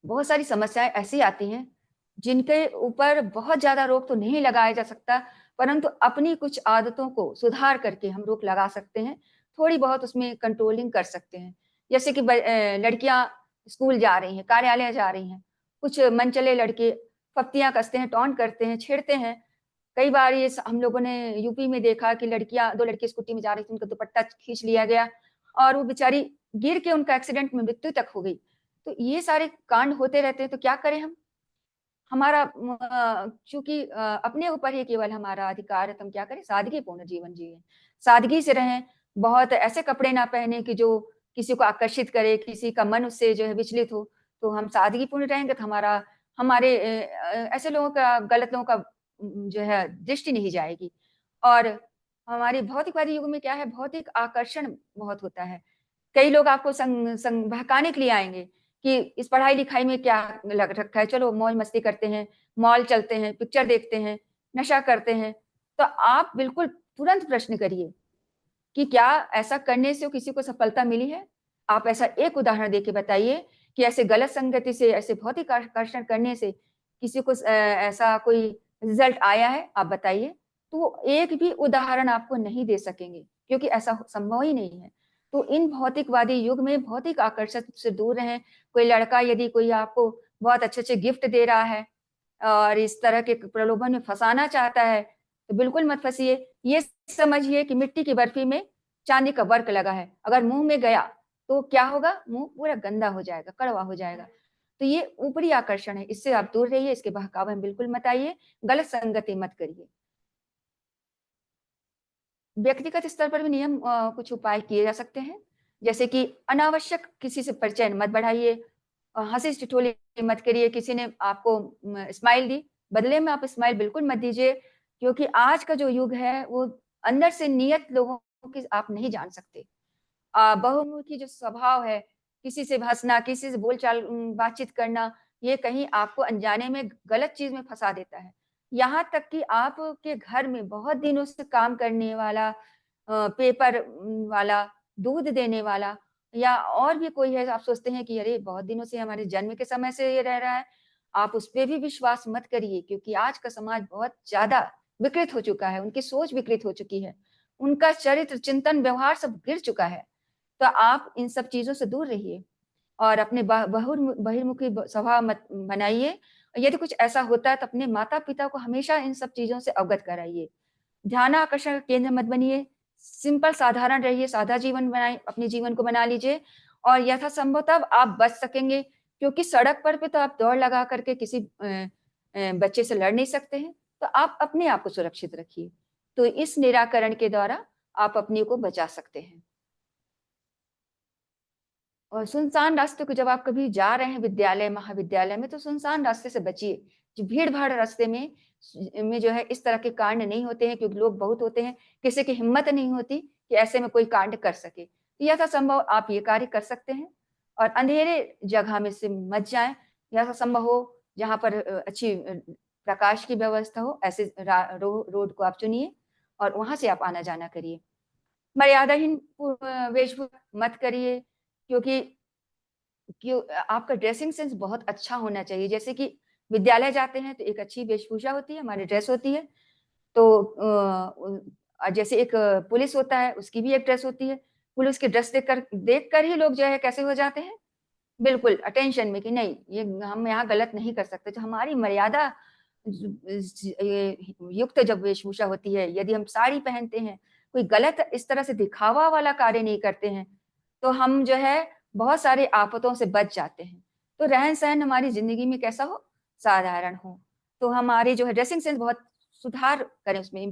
बहुत सारी समस्याएँ ऐसी आती हैं, जिनके ऊपर बहुत ज़्यादा रोक तो नहीं लगाया जा सकता, परंतु अपनी कुछ आदतों को सुधार करके हम रोक लगा सकते हैं, थोड़ी बहुत उसमें कंट्रोलिंग कर सकते हैं। जैसे कि लड़कियाँ स्कूल जा रही हैं, कार्यालय जा रही हैं, कुछ मनचले लड़के फप्तियाँ कसते हैं, टॉन्ट करते हैं, छेड़ते हैं। कई बार ये हम लोगों ने यूपी में देखा कि 2 लड़की स्कूटी में जा रही थी, उनका दुपट्टा खींच लिया गया और वो बेचारी गिर के उनका एक्सीडेंट में मृत्यु तक हो गई। तो ये सारे कांड होते रहते हैं, तो क्या करें हम? हमारा चूँकि अपने ऊपर ही केवल हमारा अधिकार है, तो हम क्या करें? सादगीपूर्ण जीवन जिएँ, सादगी से रहें, बहुत ऐसे कपड़े ना पहने कि जो किसी को आकर्षित करे, किसी का मन उससे जो है विचलित हो। तो हम सादगीपूर्ण रहेंगे तो हमारे ऐसे लोगों का, गलत लोगों का जो है दृष्टि नहीं जाएगी। और हमारे भौतिकवादी युग में क्या है, भौतिक आकर्षण बहुत होता है। कई लोग आपको संग संग बहकाने के लिए आएँगे कि इस पढ़ाई-लिखाई में क्या लग रखा है, चलो मौज-मस्ती करते हैं, मॉल चलते हैं, पिक्चर देखते हैं, नशा करते हैं। तो आप बिल्कुल तुरंत प्रश्न करिए कि क्या ऐसा करने से किसी को सफलता मिली है? आप ऐसा एक उदाहरण देके बताइए कि ऐसे गलत संगति से, ऐसे भौतिक आकर्षण करने से किसी को ऐसा कोई रिज़ल्ट आया है? आप बताइए। तो वो एक भी उदाहरण आपको नहीं दे सकेंगे, क्योंकि ऐसा संभव ही नहीं है। तो इन भौतिकवादी युग में भौतिक आकर्षण से दूर रहें। कोई लड़का यदि कोई आपको बहुत अच्छे-अच्छे गिफ्ट दे रहा है और इस तरह के प्रलोभन में फँसाना चाहता है, तो बिल्कुल मत फँसिए। ये समझिए कि मिट्टी की बर्फी में चांदी का वर्क लगा है। अगर मुँह में गया, तो क्या होगा? मुँह पूरा गंदा हो जाएगा, कड़वा हो जाएगा। तो ये ऊपरी आकर्षण है, इससे आप दूर रहिए, इसके बहकावे में बिल्कुल मत आइए, गलत संगति मत करिए। व्यक्तिगत स्तर पर भी कुछ उपाय किए जा सकते हैं, जैसे कि अनावश्यक किसी से परिचय मत बढ़ाइए, हँसी-ठिठोली मत करिए। किसी ने आपको स्माइल दी, बदले में आप स्माइल बिल्कुल मत दीजिए, क्योंकि आज का जो युग है, वो अंदर से नियत लोगों की आप नहीं जान सकते। बहुमुखी जो स्वभाव है, किसी से हँसना, किसी से बोलचाल बातचीत करना, ये कहीं आपको अनजाने में गलत चीज़ में फँसा देता है। यहाँ तक कि आपके घर में बहुत दिनों से काम करने वाला पेपर वाला, दूध देने वाला या और भी कोई है, आप सोचते हैं कि अरे! बहुत दिनों से हमारे जन्म के समय से ये रह रहा है, आप उस पे भी विश्वास मत करिए, क्योंकि आज का समाज बहुत ज़्यादा विकृत हो चुका है, उनकी सोच विकृत हो चुकी है, उनका चरित्र, चिंतन, व्यवहार सब गिर चुका है। तो आप इन सब चीज़ों से दूर रहिए और अपने बहिर्मुखी स्वभाव मत बनाइए। यदि कुछ ऐसा होता है तो अपने माता-पिता को हमेशा इन सब चीज़ों से अवगत कराइए। ध्यानाकर्षण का केंद्र मत बनिए, सिंपल साधारण रहिए, सादा जीवन बनाएँ, अपने जीवन को बना लीजिए और यथासंभव तब आप बच सकेंगे, क्योंकि सड़क पर पे तो आप दौड़ लगा करके किसी बच्चे से लड़ नहीं सकते हैं, तो आप अपने आप को सुरक्षित रखिए। तो इस निराकरण के द्वारा आप अपने को बचा सकते हैं। और सुनसान रास्ते को जब आप कभी जा रहे हैं विद्यालय, महाविद्यालय में, तो सुनसान रास्ते से बचिए। जो भीड़-भाड़ रास्ते में जो है इस तरह के कांड नहीं होते हैं, क्योंकि लोग बहुत होते हैं, किसी की हिम्मत नहीं होती कि ऐसे में कोई कांड कर सके। यथासंभव आप ये कार्य कर सकते हैं और अंधेरे जगह में से मत जाएँ, यथासंभव हो जहाँ पर अच्छी प्रकाश की व्यवस्था हो, ऐसे रोड को आप चुनिए और वहाँ से आप आना-जाना करिए। मर्यादाहीन वेशभूषा मत करिए, क्योंकि आपका ड्रेसिंग सेंस बहुत अच्छा होना चाहिए। जैसे कि विद्यालय जाते हैं तो एक अच्छी वेशभूषा होती है, हमारी ड्रेस होती है। तो जैसे एक पुलिस होता है, उसकी भी एक ड्रेस होती है। पुलिस की ड्रेस देखकर ही लोग जो है कैसे हो जाते हैं, बिल्कुल अटेंशन में कि नहीं, ये हम यहाँ गलत नहीं कर सकते। जो हमारी मर्यादा ये युक्त जब वेशभूषा होती है, यदि हम साड़ी पहनते हैं, कोई गलत इस तरह से दिखावा वाला कार्य नहीं करते हैं, तो हम जो है बहुत सारी आफ़तों से बच जाते हैं। तो रहन-सहन हमारी ज़िंदगी में कैसा हो? साधारण हो। तो हमारी जो है ड्रेसिंग सेंस बहुत सुधार करें, उसमें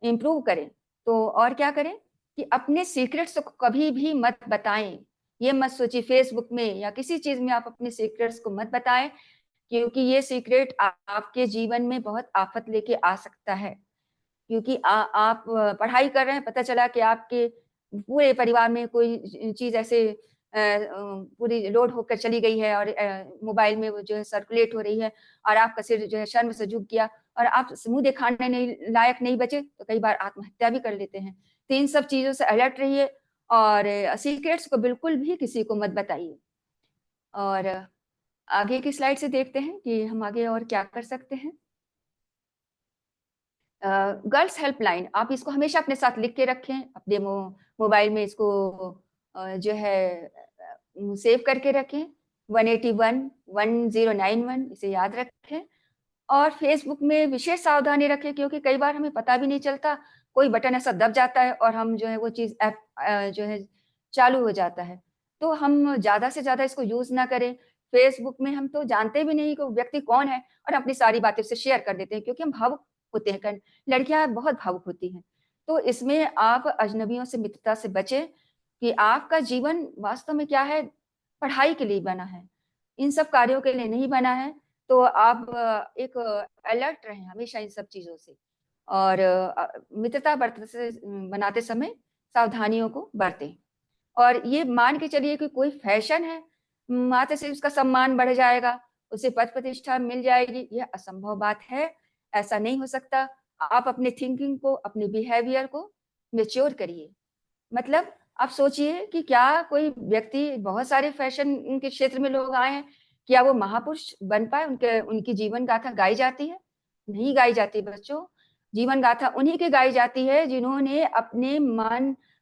इम्प्रूव करें। तो और क्या करें कि अपने सीक्रेट्स को कभी भी मत बताएं। ये मत सोचिए फेसबुक में या किसी चीज में आप अपने सीक्रेट्स को मत बताएं, क्योंकि ये सीक्रेट आपके जीवन में बहुत आफत लेके आ सकता है। क्योंकि आप पढ़ाई कर रहे हैं, पता चला कि आपके पूरे परिवार में कोई चीज़ ऐसे पूरी लोड होकर चली गई है और मोबाइल में वो जो है सर्कुलेट हो रही है और आपका सिर जो है शर्म से झुक गया और आप मुँह दिखाने नहीं लायक नहीं बचे, तो कई बार आत्महत्या भी कर लेते हैं। तो इन सब चीज़ों से अलर्ट रहिए और सीक्रेट्स को बिल्कुल भी किसी को मत बताइए। और आगे की स्लाइड से देखते हैं कि हम आगे और क्या कर सकते हैं। गर्ल्स हेल्पलाइन, आप इसको हमेशा अपने साथ लिख के रखें, अपने मोबाइल में इसको जो है सेव करके रखें। 181 1091 इसे याद रखें। और फेसबुक में विशेष सावधानी रखें, क्योंकि कई बार हमें पता भी नहीं चलता, कोई बटन ऐसा दब जाता है और हम जो है वो चीज़ ऐप जो है चालू हो जाता है। तो हम ज़्यादा से ज़्यादा इसको यूज़ ना करें। फेसबुक में हम तो जानते भी नहीं कि वो व्यक्ति कौन है और अपनी सारी बातें उससे शेयर कर देते हैं, क्योंकि हम भावुक होते हैं। लड़कियाँ बहुत भावुक होती हैं। तो इसमें आप अजनबियों से मित्रता से बचें, कि आपका जीवन वास्तव में क्या है, पढ़ाई के लिए बना है, इन सब कार्यों के लिए नहीं बना है। तो आप एक अलर्ट रहें हमेशा इन सब चीज़ों से और मित्रता बनाते समय सावधानियों को बरतें। और ये मान के चलिए कि कोई फैशन है, मात्र से उसका सम्मान बढ़ जाएगा, उसे पद-प्रतिष्ठा मिल जाएगी, यह असंभव बात है, ऐसा नहीं हो सकता। आप अपने थिंकिंग को, अपने बिहेवियर को मैच्योर करिए। मतलब आप सोचिए कि क्या कोई व्यक्ति, बहुत सारे फैशन के क्षेत्र में लोग आए हैं, क्या वो महापुरुष बन पाए? उनकी जीवन गाथा गाई जाती है? नहीं गाई जाती बच्चों। जीवन गाथा उन्हीं की गाई जाती है जिन्होंने अपने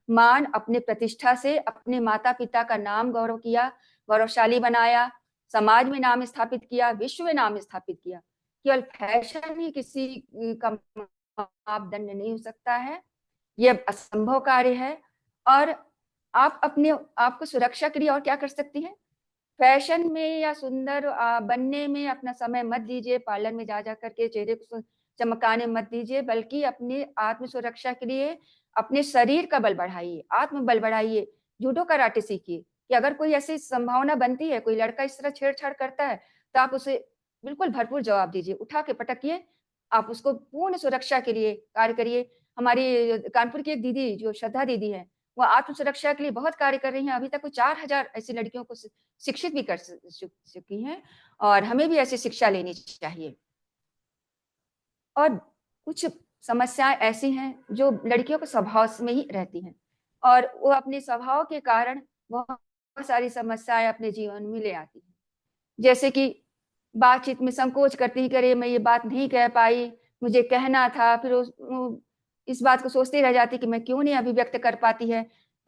मान, अपने प्रतिष्ठा से अपने माता-पिता का नाम गौरव किया, गौरवशाली बनाया, समाज में नाम स्थापित किया, विश्व में नाम स्थापित किया। केवल फैशन ही किसी का मापदंड नहीं हो सकता है। ये असंभव कार्य है। और आप अपने आप को सुरक्षा के लिए और क्या कर सकती हैं? फैशन में या सुंदर बनने में अपना समय मत दीजिए, पार्लर में जा कर के चेहरे को चमकाने मत दीजिए, बल्कि अपनी आत्म सुरक्षा के लिए अपने शरीर का बल बढ़ाइए, आत्मबल बढ़ाइए, जूडो कराटे सीखिए, कि अगर कोई ऐसी संभावना बनती है, कोई लड़का इस तरह छेड़छाड़ करता है, तो आप उसे बिल्कुल भरपूर जवाब दीजिए, उठा के पटकिए, आप उसको पूर्ण सुरक्षा के लिए कार्य करिए। हमारी कानपुर की एक दीदी जो श्रद्धा दीदी है, वो आत्म सुरक्षा के लिए बहुत कार्य कर रही हैं, अभी तक वो 4000 ऐसी लड़कियों को शिक्षित भी कर चुकी हैं और हमें भी ऐसी शिक्षा लेनी चाहिए। और कुछ समस्याएँ ऐसी हैं जो लड़कियों के स्वभाव से में ही रहती हैं और वो अपने स्वभाव के कारण बहुत सारी समस्याएँ अपने जीवन में ले आती हैं। जैसे कि बातचीत में संकोच करती हैं कि अरे! मैं ये बात नहीं कह पाई, मुझे कहना था, फिर इस बात को सोचती रह जाती कि मैं क्यों नहीं अभिव्यक्त कर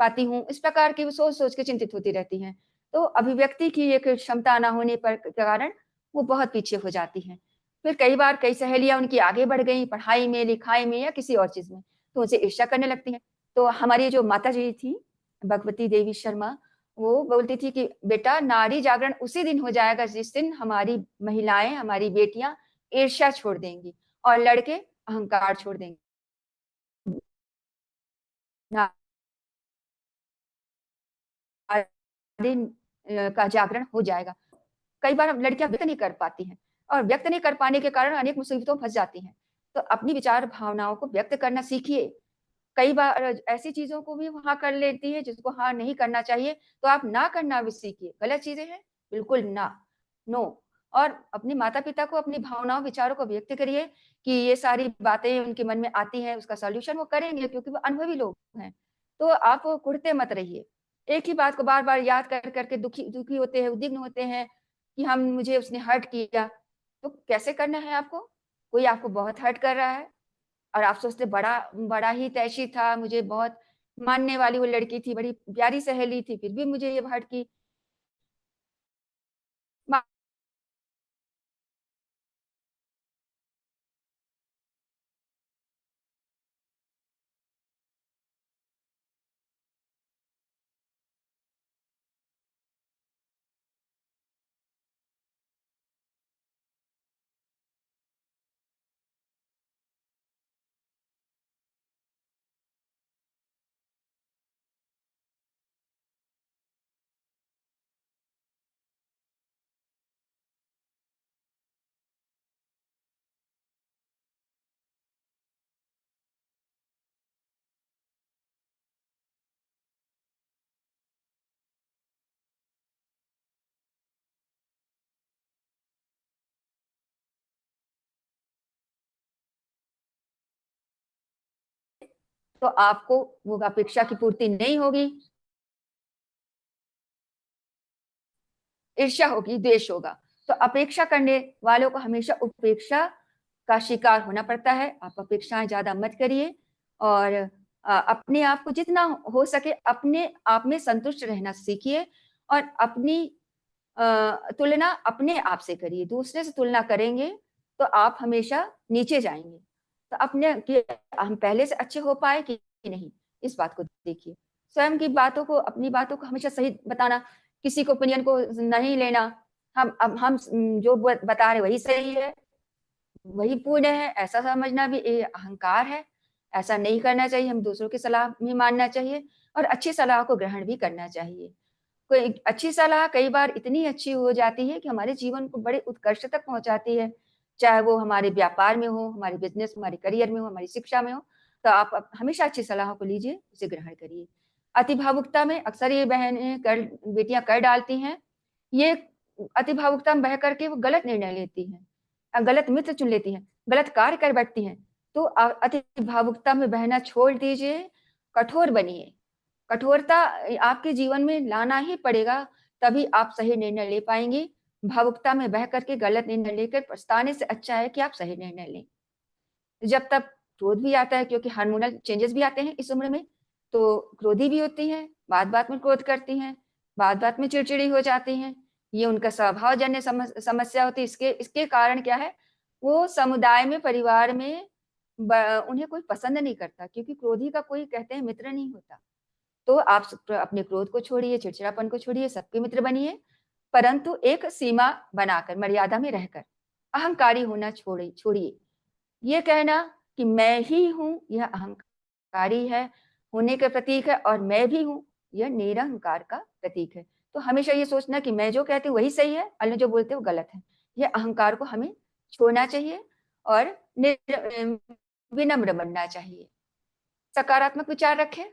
पाती हूँ। इस प्रकार की वो सोच-सोच के चिंतित होती रहती हैं। तो अभिव्यक्ति की एक क्षमता ना होने पर के कारण वो बहुत पीछे हो जाती हैं। फिर कई बार कई सहेलियाँ उनकी आगे बढ़ गईं पढ़ाई में, लिखाई में या किसी और चीज़ में, तो उनसे ईर्ष्या करने लगती हैं। तो हमारी जो माताजी थीं, भगवती देवी शर्मा, वो बोलती थी कि बेटा नारी जागरण उसी दिन हो जाएगा जिस दिन हमारी महिलाएँ, हमारी बेटियाँ ईर्ष्या छोड़ देंगी और लड़के अहंकार छोड़ देंगे। नारी का जागरण हो जाएगा। कई बार लड़कियाँ व्यक्त नहीं कर पाती हैं और व्यक्त नहीं कर पाने के कारण अनेक मुसीबतों में फँस जाती हैं। तो अपनी विचार भावनाओं को व्यक्त करना सीखिए। कई बार ऐसी चीज़ों को भी हाँ कर लेती है जिसको हाँ नहीं करना चाहिए, तो आप ना करना भी सीखिए। गलत चीज़ें हैं, बिल्कुल ना, नो। और अपने माता-पिता को अपनी भावनाओं, विचारों को व्यक्त करिए कि ये सारी बातें उनके मन में आती हैं, उसका सॉल्यूशन वो करेंगे क्योंकि वो अनुभवी लोग हैं। तो आप कुढ़ते मत रहिए। एक ही बात को बार-बार याद कर के दुखी दुखी होते हैं, उद्विग्न होते हैं कि हम मुझे उसने हर्ट किया। तो कैसे करना है आपको? कोई आपको बहुत हर्ट कर रहा है और आप सोचते बड़ा बड़ा ही तैशी था, मुझे बहुत मानने वाली वो लड़की थी, बड़ी प्यारी सहेली थी, फिर भी मुझे ये हर्ट की। तो आपको वो अपेक्षा की पूर्ति नहीं होगी, ईर्ष्या होगी, द्वेष होगा। तो अपेक्षा करने वालों को हमेशा उपेक्षा का शिकार होना पड़ता है। आप अपेक्षाएं ज्यादा मत करिए और अपने आप को जितना हो सके अपने आप में संतुष्ट रहना सीखिए और अपनी तुलना अपने आप से करिए। दूसरे से तुलना करेंगे तो आप हमेशा नीचे जाएंगे। तो अपने कि हम पहले से अच्छे हो पाए कि नहीं, इस बात को देखिए। स्वयं की बातों को, अपनी बातों को हमेशा सही बताना, किसी को ओपिनियन को नहीं लेना। हम जो बता रहे वही सही है, वही पूर्ण है, ऐसा समझना भी अहंकार है। ऐसा नहीं करना चाहिए। हम दूसरों की सलाह भी मानना चाहिए और अच्छी सलाह को ग्रहण भी करना चाहिए। कोई अच्छी सलाह कई बार इतनी अच्छी हो जाती है कि हमारे जीवन को बड़े उत्कर्ष तक पहुंचाती है, चाहे वो हमारे व्यापार में हो, हमारे बिजनेस, हमारे करियर में हो, हमारी शिक्षा में हो। तो आप हमेशा अच्छी सलाह को लीजिए, उसे ग्रहण करिए। अति भावुकता में अक्सर ये बहनें बेटियां कर डालती हैं, ये अति भावुकता में बह करके वो गलत निर्णय लेती हैं, गलत मित्र चुन लेती हैं, गलत कार्य कर बैठती हैं। तो अति भावुकता में बहना छोड़ दीजिए, कठोर बनिए। कठोरता आपके जीवन में लाना ही पड़ेगा, तभी आप सही निर्णय ले पाएंगे। भावुकता में बह करके गलत निर्णय लेकर पछताने से अच्छा है कि आप सही निर्णय लें। जब तक क्रोध भी आता है, क्योंकि हार्मोनल चेंजेस भी आते हैं इस उम्र में, तो क्रोधी भी होती हैं, बात बात में क्रोध करती हैं, बात बात में चिड़चिड़ी हो जाती हैं। ये उनका स्वभावजन्य समस्या होती है। इसके कारण क्या है, वो समुदाय में, परिवार में उन्हें कोई पसंद नहीं करता, क्योंकि क्रोधी का कोई कहते हैं मित्र नहीं होता। तो आप अपने क्रोध को छोड़िए, चिड़चिड़ापन को छोड़िए, सबके मित्र बनिए, परंतु एक सीमा बनाकर, मर्यादा में रहकर। अहंकारी होना छोड़िए। ये कहना कि मैं ही हूं, यह अहंकारी है, होने का प्रतीक है, और मैं भी हूं, यह निरहंकार का प्रतीक है। तो हमेशा ये सोचना कि मैं जो कहती हूँ वही सही है, अन्य जो बोलते हैं वो गलत है। यह अहंकार को हमें छोड़ना चाहिए और विनम्र बनना चाहिए। सकारात्मक विचार रखें।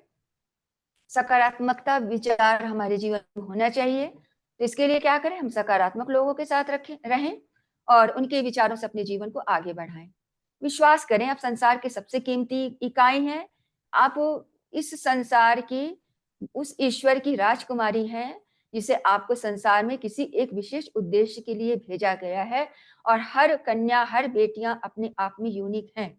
सकारात्मकता विचार हमारे जीवन में होना चाहिए। तो इसके लिए क्या करें, हम सकारात्मक लोगों के साथ रहें और उनके विचारों से अपने जीवन को आगे बढ़ाएं। विश्वास करें, आप संसार के सबसे कीमती इकाई हैं। आप इस संसार की, उस ईश्वर की राजकुमारी हैं, जिसे आपको संसार में किसी एक विशेष उद्देश्य के लिए भेजा गया है। और हर कन्या, हर बेटियां अपने आप में यूनिक हैं।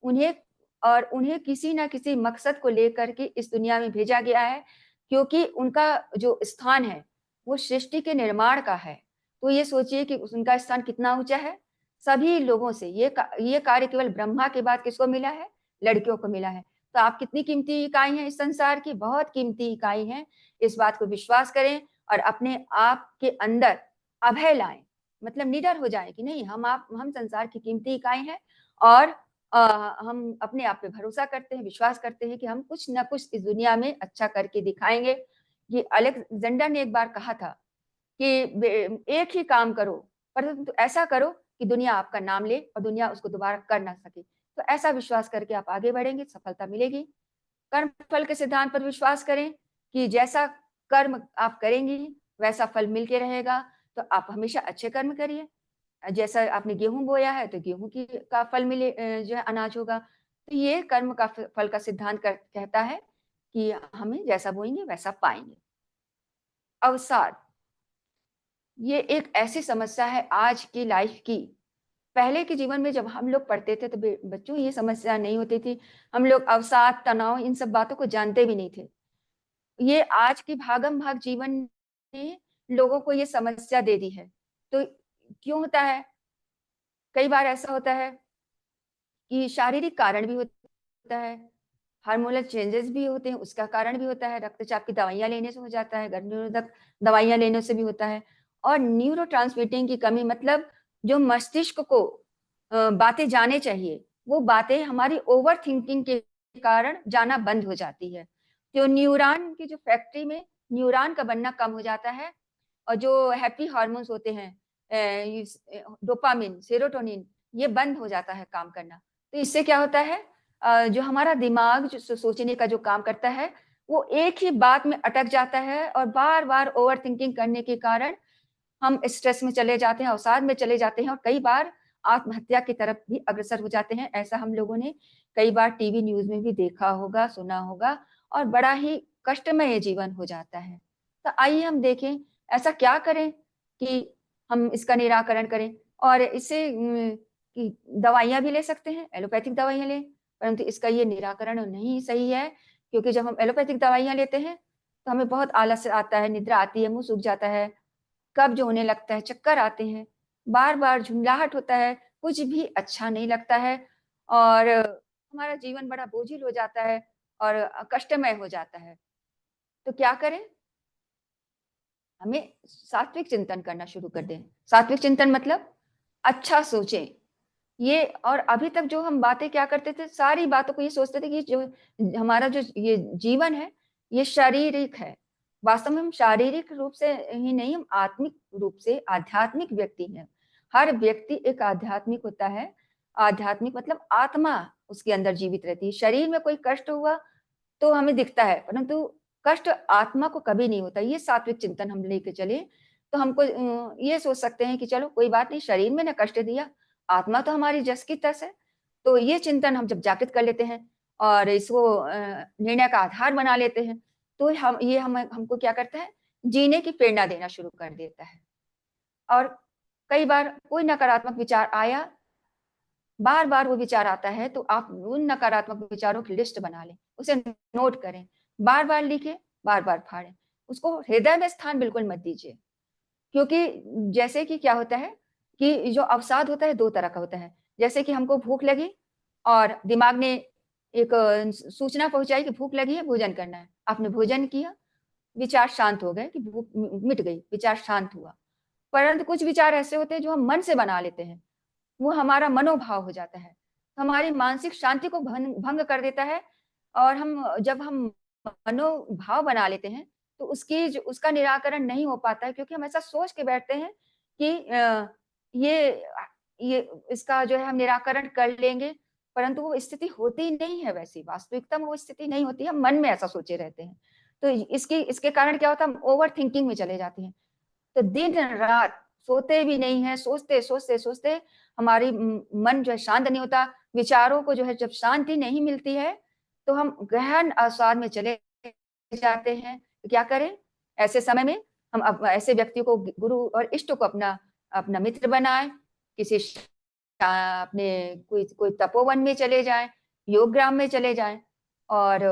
उन्हें किसी ना किसी मकसद को लेकर के इस दुनिया में भेजा गया है, क्योंकि उनका जो स्थान है वो सृष्टि के निर्माण का है। तो ये सोचिए कि उनका स्थान कितना ऊंचा है। सभी लोगों से ये कार्य केवल ब्रह्मा के बाद किसको मिला है, लड़कियों को मिला है। तो आप कितनी कीमती इकाई हैं इस संसार की, बहुत कीमती इकाई हैं। इस बात को विश्वास करें और अपने आप के अंदर अभय लाएं, मतलब निडर हो जाए कि नहीं, हम संसार की कीमती इकाई हैं और हम अपने आप पे भरोसा करते हैं, विश्वास करते हैं कि हम कुछ ना कुछ इस दुनिया में अच्छा करके दिखाएंगे। ये अलेक्जेंडर ने एक बार कहा था कि एक ही काम करो, परंतु ऐसा करो कि दुनिया आपका नाम ले और दुनिया उसको दोबारा कर ना सके। तो ऐसा विश्वास करके आप आगे बढ़ेंगे, सफलता मिलेगी। कर्म फल के सिद्धांत पर विश्वास करें कि जैसा कर्म आप करेंगी वैसा फल मिलके रहेगा। तो आप हमेशा अच्छे कर्म करिए। जैसा आपने गेहूं बोया है तो गेहूं की का फल मिले, जो है अनाज होगा। तो ये कर्म का फल का सिद्धांत कहता है कि हमें जैसा बोएंगे वैसा पाएंगे। अवसाद, ये एक ऐसी समस्या है आज की लाइफ की। पहले के जीवन में जब हम लोग पढ़ते थे तो बच्चों ये समस्या नहीं होती थी। हम लोग अवसाद, तनाव, इन सब बातों को जानते भी नहीं थे। ये आज की भागम भाग जीवन ने लोगों को ये समस्या दे दी है। तो क्यों होता है, कई बार ऐसा होता है कि शारीरिक कारण भी होता है, हार्मोनल चेंजेस भी होते हैं, उसका कारण भी होता है, रक्तचाप की दवाइयाँ लेने से हो जाता है, गर्भ निरोधक दवाइयाँ लेने से भी होता है, और न्यूरोट्रांसमिटिंग की कमी, मतलब जो मस्तिष्क को बातें जाने चाहिए वो बातें हमारी ओवर थिंकिंग के कारण जाना बंद हो जाती है। तो न्यूरॉन की जो फैक्ट्री में न्यूरॉन का बनना कम हो जाता है, और जो हैप्पी हार्मोन्स होते हैं, डोपामिन, सेरोटोनिन, ये बंद हो जाता है काम करना। तो इससे क्या होता है, जो हमारा दिमाग जो सोचने का जो काम करता है वो एक ही बात में अटक जाता है, और बार बार ओवर थिंकिंग करने के कारण हम स्ट्रेस में चले जाते हैं, अवसाद में चले जाते हैं, और कई बार आत्महत्या की तरफ भी अग्रसर हो जाते हैं। ऐसा हम लोगों ने कई बार टीवी न्यूज में भी देखा होगा, सुना होगा, और बड़ा ही कष्टमय ये जीवन हो जाता है। तो आइए हम देखें ऐसा क्या करें कि हम इसका निराकरण करें। और इससे कि दवाइयाँ भी ले सकते हैं, एलोपैथिक दवाइयाँ लें, परंतु इसका ये निराकरण नहीं सही है, क्योंकि जब हम एलोपैथिक दवाइयाँ लेते हैं तो हमें बहुत आलस आता है, निद्रा आती है, मुँह सूख जाता है, कब्ज होने लगता है, चक्कर आते हैं, बार-बार झुंझलाहट होता है, कुछ भी अच्छा नहीं लगता है और हमारा जीवन बड़ा बोझिल हो जाता है और कष्टमय हो जाता है। तो क्या करें? हमें सात्विक चिंतन करना शुरू कर दें। सात्विक चिंतन मतलब अच्छा सोचें। ये और अभी तक जो हम बातें क्या करते थे, सारी बातों को ये सोचते थे कि जो हमारा जो ये जीवन है, ये शारीरिक है। वास्तव में हम शारीरिक रूप से ही नहीं, हम आत्मिक रूप से आध्यात्मिक व्यक्ति हैं। हर व्यक्ति एक आध्यात्मिक होता है। आध्यात्मिक मतलब आत्मा उसके अंदर जीवित रहती है। शरीर में कोई कष्ट हुआ तो हमें दिखता है, परंतु कष्ट आत्मा को कभी नहीं होता। ये सात्विक चिंतन हम लेके चले तो हमको ये सोच सकते हैं कि चलो कोई बात नहीं, शरीर में ना कष्ट दिया, आत्मा तो हमारी जस की तस है। तो ये चिंतन हम जब जागृत कर लेते हैं और इसको निर्णय का आधार बना लेते हैं, तो हम हमको क्या करता है, जीने की प्रेरणा देना शुरू कर देता है। और कई बार कोई नकारात्मक विचार आया, बार-बार वो विचार आता है, तो आप उन नकारात्मक विचारों की लिस्ट बना लें, उसे नोट करें, बार-बार लिखें, बार-बार फाड़ें। उसको हृदय में स्थान बिल्कुल मत दीजिए, क्योंकि जैसे कि क्या होता है कि जो अवसाद होता है 2 तरह का होता है। जैसे कि हमको भूख लगी और दिमाग ने एक सूचना पहुँचाई कि भूख लगी है, भोजन करना है। आपने भोजन किया, विचार शांत हो गए कि भूख मिट गई, विचार शांत हुआ। परंतु कुछ विचार ऐसे होते हैं जो हम मन से बना लेते हैं। वो हमारा मनोभाव हो जाता है। हमारी मानसिक शांति को भंग कर देता है और जब हम मनोभाव बना लेते हैं, तो उसका निराकरण नहीं हो पाता है, क्योंकि हम ऐसा सोच के बैठते हैं कि ये ये इसका जो है हम निराकरण कर लेंगे, परंतु वो स्थिति होती नहीं है वैसी, वास्तविकता में वो स्थिति नहीं होती है, हम मन में ऐसा सोचे रहते हैं। तो इसके कारण क्या होता है, हम ओवरथिंकिंग में चले जाते हैं। तो दिन-रात सोते भी नहीं हैं, सोचते हमारी मन जो है शांत नहीं होता, विचारों को जो है जब शांति नहीं मिलती है, तो हम गहन अवसाद में चले जाते हैं। तो क्या करें? ऐसे समय में हम ऐसे व्यक्तियों को गुरु और इष्ट को अपना अपना मित्र बनाएँ, किसी अपने कोई कोई तपोवन में चले जाएँ, योगग्राम में चले जाएँ और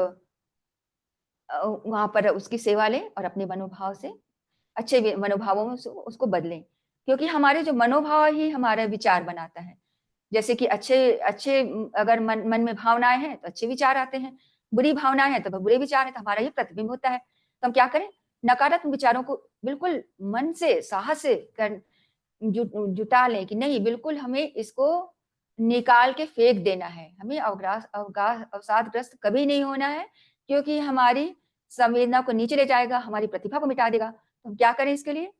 वहाँ पर उसकी सेवा लें और अपने मनोभाव से अच्छे मनोभावों में उसको बदलें, क्योंकि हमारे जो मनोभाव ही हमारा विचार बनाता है। जैसे कि अच्छे अच्छे अगर मन मन में भावनाएँ हैं, तो अच्छे विचार आते हैं, बुरी भावनाएँ हैं, तो बुरे विचार हैं, तो हमारा ही प्रतिबिंब होता है। तो हम क्या करें? नकारात्मक विचारों को बिल्कुल मन से, साहस से जुटा लें कि नहीं, बिल्कुल हमें इसको निकाल के फेंक देना है। हमें अवसादग्रस्त कभी नहीं होना है, क्योंकि हमारी संवेदना को नीचे ले जाएगा, हमारी प्रतिभा को मिटा देगा। तो हम क्या करें इसके लिए?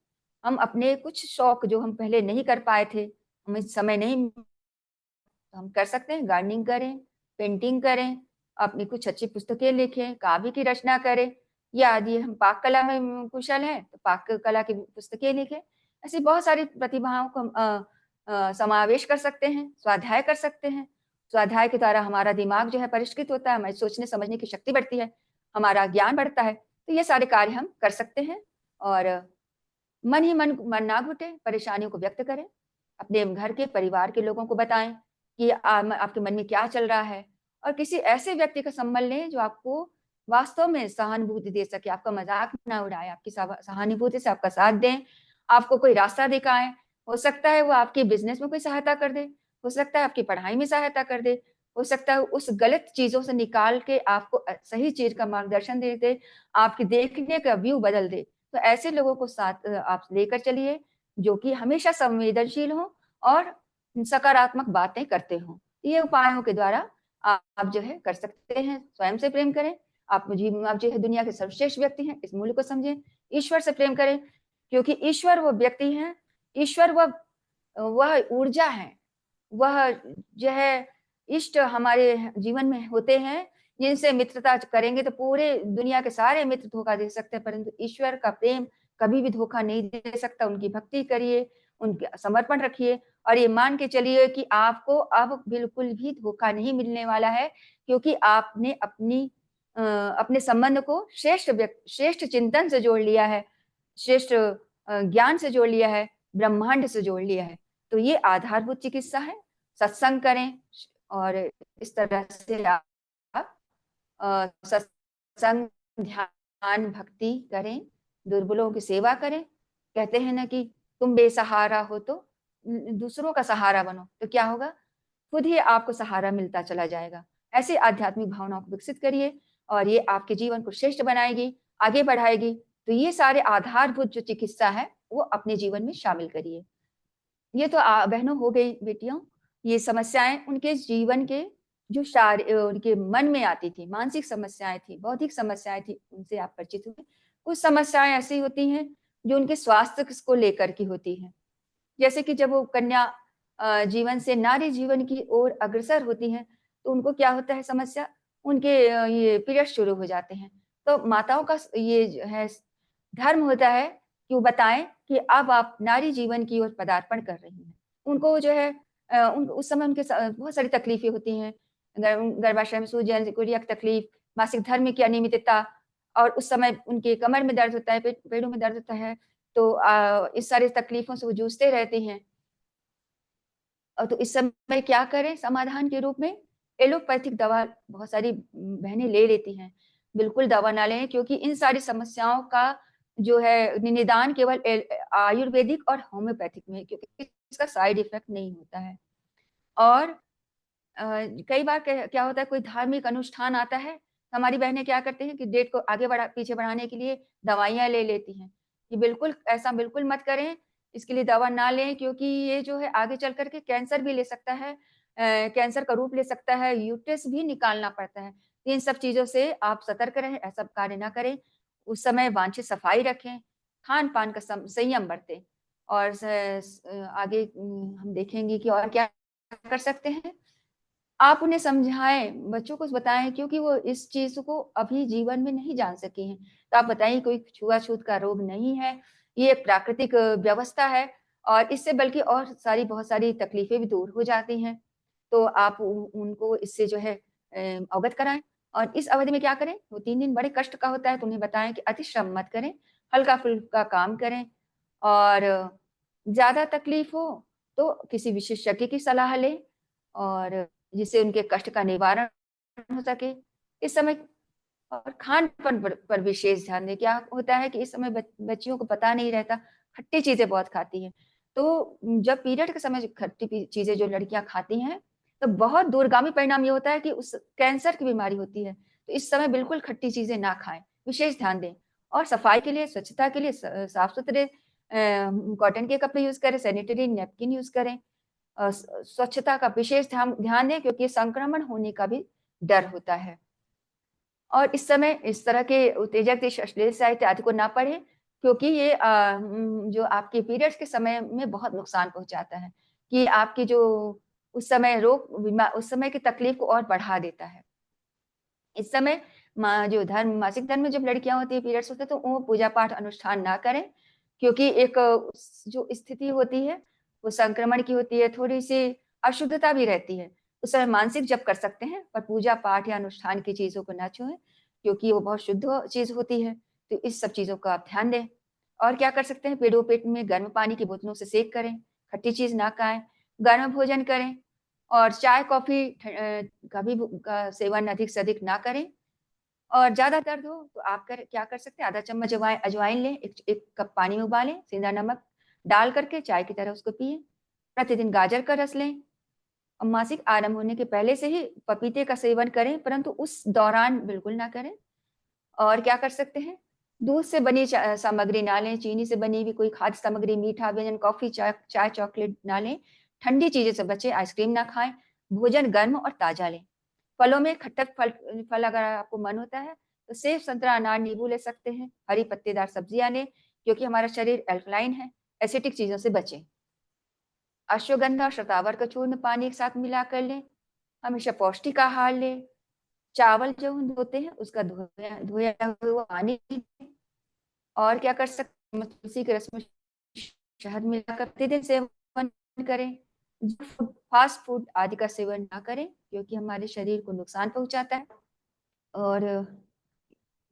हम अपने कुछ शौक जो हम पहले नहीं कर पाए थे, हमें समय नहीं, तो हम कर सकते हैं, गार्डनिंग करें, पेंटिंग करें, अपनी कुछ अच्छी पुस्तकें लिखें, काव्य की रचना करें, या यदि हम पाक कला में कुशल हैं, तो पाक कला की पुस्तकें लिखें। ऐसी बहुत सारी प्रतिभाओं को हम समावेश कर सकते हैं, स्वाध्याय कर सकते हैं। स्वाध्याय के द्वारा हमारा दिमाग जो है परिष्कृत होता है, हमारी सोचने-समझने की शक्ति बढ़ती है, हमारा ज्ञान बढ़ता है। तो ये सारे कार्य हम कर सकते हैं और मन ना घुटे, परेशानियों को व्यक्त करें, अपने घर के परिवार के लोगों को बताएँ कि आपके मन में क्या चल रहा है, और किसी ऐसे व्यक्ति का संबंध लें जो आपको वास्तव में सहानुभूति दे सके, आपका मज़ाक ना उड़ाए, आपकी सहानुभूति से आपका साथ दें, आपको कोई रास्ता दिखाएँ। हो सकता है वो आपके बिज़नेस में कोई सहायता कर दे, हो सकता है आपकी पढ़ाई में सहायता कर दे, हो सकता है उस गलत चीज़ों से निकाल के आपको सही चीज़ का मार्गदर्शन दे दे, आपके देखने का व्यू बदल दे। तो ऐसे लोगों को साथ आप लेकर चलिए, जो कि हमेशा संवेदनशील हों और सकारात्मक बातें करते हों। ये उपायों के द्वारा आप जो है कर सकते हैं। स्वयं से प्रेम करें, आप जो है दुनिया के सर्वश्रेष्ठ व्यक्ति हैं, इस मूल्य को समझें। ईश्वर से प्रेम करें, क्योंकि ईश्वर वो व्यक्ति हैं, ईश्वर वह ऊर्जा है, वह जो है इष्ट हमारे जीवन में होते हैं, जिनसे मित्रता करेंगे तो पूरे दुनिया के सारे मित्र धोखा दे सकते हैं, परंतु ईश्वर का प्रेम कभी भी धोखा नहीं दे सकता। उनकी भक्ति करिए, उनके समर्पण रखिए और ये मान के चलिए कि आपको अब बिल्कुल भी धोखा नहीं मिलने वाला है, क्योंकि आपने अपने संबंध को श्रेष्ठ चिंतन से जोड़ लिया है, श्रेष्ठ ज्ञान से जोड़ लिया है, ब्रह्मांड से जोड़ लिया है। तो ये आधारभूत चिकित्सा है। सत्संग करें और इस तरह से आप सत्संग, ध्यान, भक्ति करें, दुर्बलों की सेवा करें। कहते हैं ना कि तुम बेसहारा हो तो दूसरों का सहारा बनो, तो क्या होगा, खुद ही आपको सहारा मिलता चला जाएगा। ऐसे आध्यात्मिक भावनाओं को विकसित करिए और ये आपके जीवन को श्रेष्ठ बनाएगी, आगे बढ़ाएगी। तो ये सारे आधारभूत जो चिकित्सा है वो अपने जीवन में शामिल करिए। ये तो बहनों हो गई, बेटियों, ये समस्याएं उनके जीवन के जो उनके मन में आती थी, मानसिक समस्याएं थी, बौद्धिक समस्याएं थी, उनसे आप परिचित हुए। कुछ समस्याएं ऐसी होती हैं जो उनके स्वास्थ्य को लेकर की होती हैं। जैसे कि जब वो कन्या जीवन से नारी जीवन की ओर अग्रसर होती हैं, तो उनको क्या होता है समस्या, उनके ये पीरियड शुरू हो जाते हैं। तो माताओं का ये जो है धर्म होता है कि वो बताएं कि अब आप नारी जीवन की ओर पदार्पण कर रही हैं। उनको जो है उस समय उनके बहुत सारी तकलीफें होती हैं, गर्भाशय में सूजन, कोरियक तकलीफ, मासिक धर्म की अनियमितता, और उस समय उनके कमर में दर्द होता है, पेड़ों में दर्द होता है। तो इस सारी तकलीफों से वो जूझते रहते हैं। तो इस समय क्या करें समाधान के रूप में, एलोपैथिक दवा बहुत सारी बहनें ले लेती हैं। बिल्कुल दवा ना लें, क्योंकि इन सारी समस्याओं का जो है निदान केवल आयुर्वेदिक और होम्योपैथिक में है, क्योंकि इसका साइड इफेक्ट नहीं होता है। और कई बार क्या होता है, कोई धार्मिक अनुष्ठान आता है, हमारी बहनें क्या करती हैं कि डेट को आगे पीछे बढ़ाने के लिए दवाइयाँ ले लेती हैं। ये बिल्कुल ऐसा बिल्कुल मत करें, इसके लिए दवा ना लें, क्योंकि ये जो है आगे चल कर के कैंसर भी ले सकता है, कैंसर का रूप ले सकता है, यूट्रस भी निकालना पड़ता है। इन सब चीज़ों से आप सतर्क रहें, ऐसा कार्य ना करें। उस समय वांछित सफाई रखें, खान-पान का संयम बरतें, और आगे हम देखेंगे कि और क्या कर सकते हैं। आप उन्हें समझाएँ, बच्चों को बताएँ, क्योंकि वो इस चीज़ को अभी जीवन में नहीं जान सकी हैं। तो आप बताइए, कोई छुआ-छूत का रोग नहीं है, ये एक प्राकृतिक व्यवस्था है, और इससे बल्कि और सारी बहुत सारी तकलीफ़ें भी दूर हो जाती हैं। तो आप उनको इससे जो है अवगत कराएँ, और इस अवधि में क्या करें, वो 3 दिन बड़े कष्ट का होता है, तो उन्हें बताएँ कि अति श्रम मत करें, हल्का-फुल्का काम करें, और ज़्यादा तकलीफ़ हो तो किसी विशेषज्ञ की सलाह लें, और जिससे उनके कष्ट का निवारण हो सके। इस समय और खान-पान पर विशेष ध्यान दें। क्या होता है कि इस समय बच्चियों को पता नहीं रहता, खट्टी चीज़ें बहुत खाती हैं। तो जब पीरियड के समय खट्टी चीज़ें जो लड़कियाँ खाती हैं, तो बहुत दूरगामी परिणाम ये होता है कि उस कैंसर की बीमारी होती है। तो इस समय बिल्कुल खट्टी चीज़ें ना खाएँ, विशेष ध्यान दें। और सफाई के लिए, स्वच्छता के लिए साफ-सुथरे कॉटन के कपड़े यूज़ करें, सैनिटरी नैपकिन यूज़ करें। स्वच्छता का विशेष ध्यान दें, क्योंकि संक्रमण होने का भी डर होता है। और इस समय इस तरह के उत्तेजक दृश्य, अश्लील साहित्य आदि को ना पढ़ें, क्योंकि ये जो आपके पीरियड्स के समय में बहुत नुकसान पहुँचाता है, कि आपकी जो उस समय उस समय की तकलीफ को और बढ़ा देता है। इस समय जो मासिक धर्म में जब लड़कियाँ होती हैं, पीरियड्स होते हैं, तो वो पूजा-पाठ अनुष्ठान ना करें, क्योंकि एक जो स्थिति होती है, वो संक्रमण की होती है, थोड़ी-सी अशुद्धता भी रहती है। उस समय मानसिक जप कर सकते हैं, पर पूजा-पाठ या अनुष्ठान की चीज़ों को ना छुएँ, क्योंकि वो बहुत शुद्ध चीज़ होती है। तो इस सब चीज़ों का आप ध्यान दें। और क्या कर सकते हैं, पेट में गर्म पानी की बोतलों से सेक करें, खट्टी चीज़ ना खाएँ, गर्म भोजन करें, और चाय-कॉफ़ी का सेवन अधिक से अधिक ना करें। और ज़्यादा दर्द हो तो आप क्या कर सकते हैं, आधा चम्मच अजवाइन लें, 1 कप पानी में उबालें, सेंधा नमक डाल करके चाय की तरह उसको पिएँ। प्रतिदिन गाजर का रस लें, और मासिक आरंभ होने के पहले से ही पपीते का सेवन करें, परंतु उस दौरान बिल्कुल ना करें। और क्या कर सकते हैं, दूध से बनी सामग्री ना लें, चीनी से बनी हुई कोई खाद्य सामग्री, मीठा व्यंजन, कॉफ़ी, चाय, चॉकलेट ना लें, ठंडी चीज़ों से बचें, आइसक्रीम ना खाएँ, भोजन गर्म और ताज़ा लें। फलों में खट्टक फल अगर आपको मन होता है, तो सेब, संतरा, अनार, नींबू ले सकते हैं। हरी पत्तेदार सब्जियाँ लें, क्योंकि हमारा शरीर अल्कलाइन है, एसिडिक चीज़ों से बचें। अश्वगंधा और शतावर का चूर्ण पानी के साथ मिलाकर लें। हमेशा पौष्टिक आहार लें। चावल जो होते हैं उसका धोया धोया हुआ पानी लें। और क्या कर सकते हैं, तुलसी के रस में शहद मिलाकर प्रतिदिन सेवन करें। फास्ट फूड आदि का सेवन ना करें, क्योंकि हमारे शरीर को नुकसान पहुंचाता है। और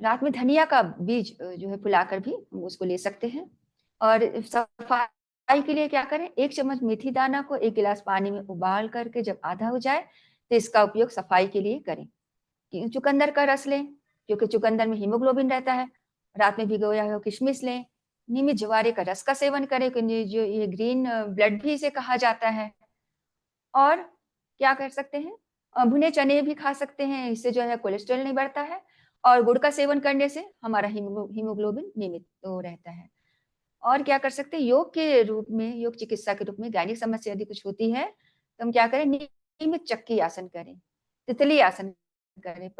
रात में धनिया का बीज जो है फुलाकर भी हम उसको ले सकते हैं। और सफाई के लिए क्या करें, 1 चम्मच मेथी दाना को 1 गिलास पानी में उबाल करके जब आधा हो जाए तो इसका उपयोग सफाई के लिए करें। चुकंदर का रस लें, क्योंकि चुकंदर में हीमोग्लोबिन रहता है। रात में भिगोया हुआ किशमिश लें। नियमित ज्वारे का रस का सेवन करें, क्योंकि जो ये ग्रीन ब्लड भी इसे कहा जाता है। और क्या कर सकते हैं, भुने चने भी खा सकते हैं, इससे जो है कोलेस्ट्रॉल नहीं बढ़ता है। और गुड़ का सेवन करने से हमारा हीमोग्लोबिन नियमित तो रहता है। और क्या कर सकते हैं, योग के रूप में, योग चिकित्सा के रूप में गायनिक समस्या यदि कुछ होती है तो हम क्या करें, नियमित चक्की आसन करें, तितली आसन करें,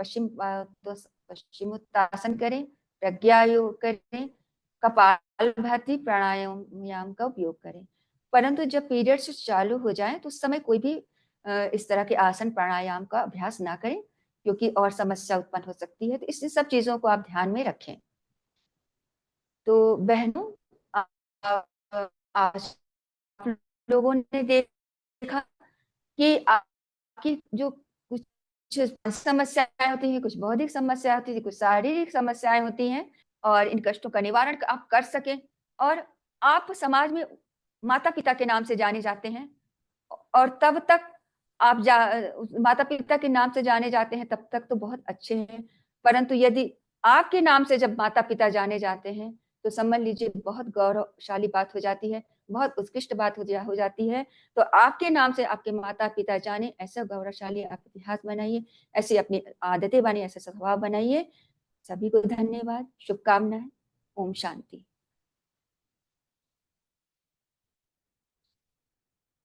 पश्चिमोत्तासन करें, प्रज्ञा योग करें, कपालभाति प्राणायाम का उपयोग करें। परंतु जब पीरियड्स चालू हो जाए तो उस समय कोई भी इस तरह के आसन प्राणायाम का अभ्यास ना करें, क्योंकि और समस्या उत्पन्न हो सकती है। तो इस सब चीजों को आप ध्यान में रखें। तो बहनों, आज आप लोगों ने देखा कि आपकी जो कुछ समस्याएं होती हैं, कुछ बौद्धिक समस्या होती है, कुछ शारीरिक समस्याएं होती हैं, और इन कष्टों का निवारण आप कर सकें। और आप समाज में माता पिता के नाम से जाने जाते हैं, और तब तक आप माता पिता के नाम से जाने जाते हैं तब तक तो बहुत अच्छे हैं। परंतु यदि आपके नाम से जब माता पिता जाने जाते हैं तो समझ लीजिए बहुत गौरवशाली बात हो जाती है, बहुत उत्कृष्ट बात हो जाती है। तो आपके नाम से आपके माता पिता जाने, ऐसा गौरवशाली आप इतिहास बनाइए, ऐसी अपनी आदतें बनाइए, ऐसा स्वभाव बनाइए। सभी को धन्यवाद, शुभकामनाएं। ओम शांति।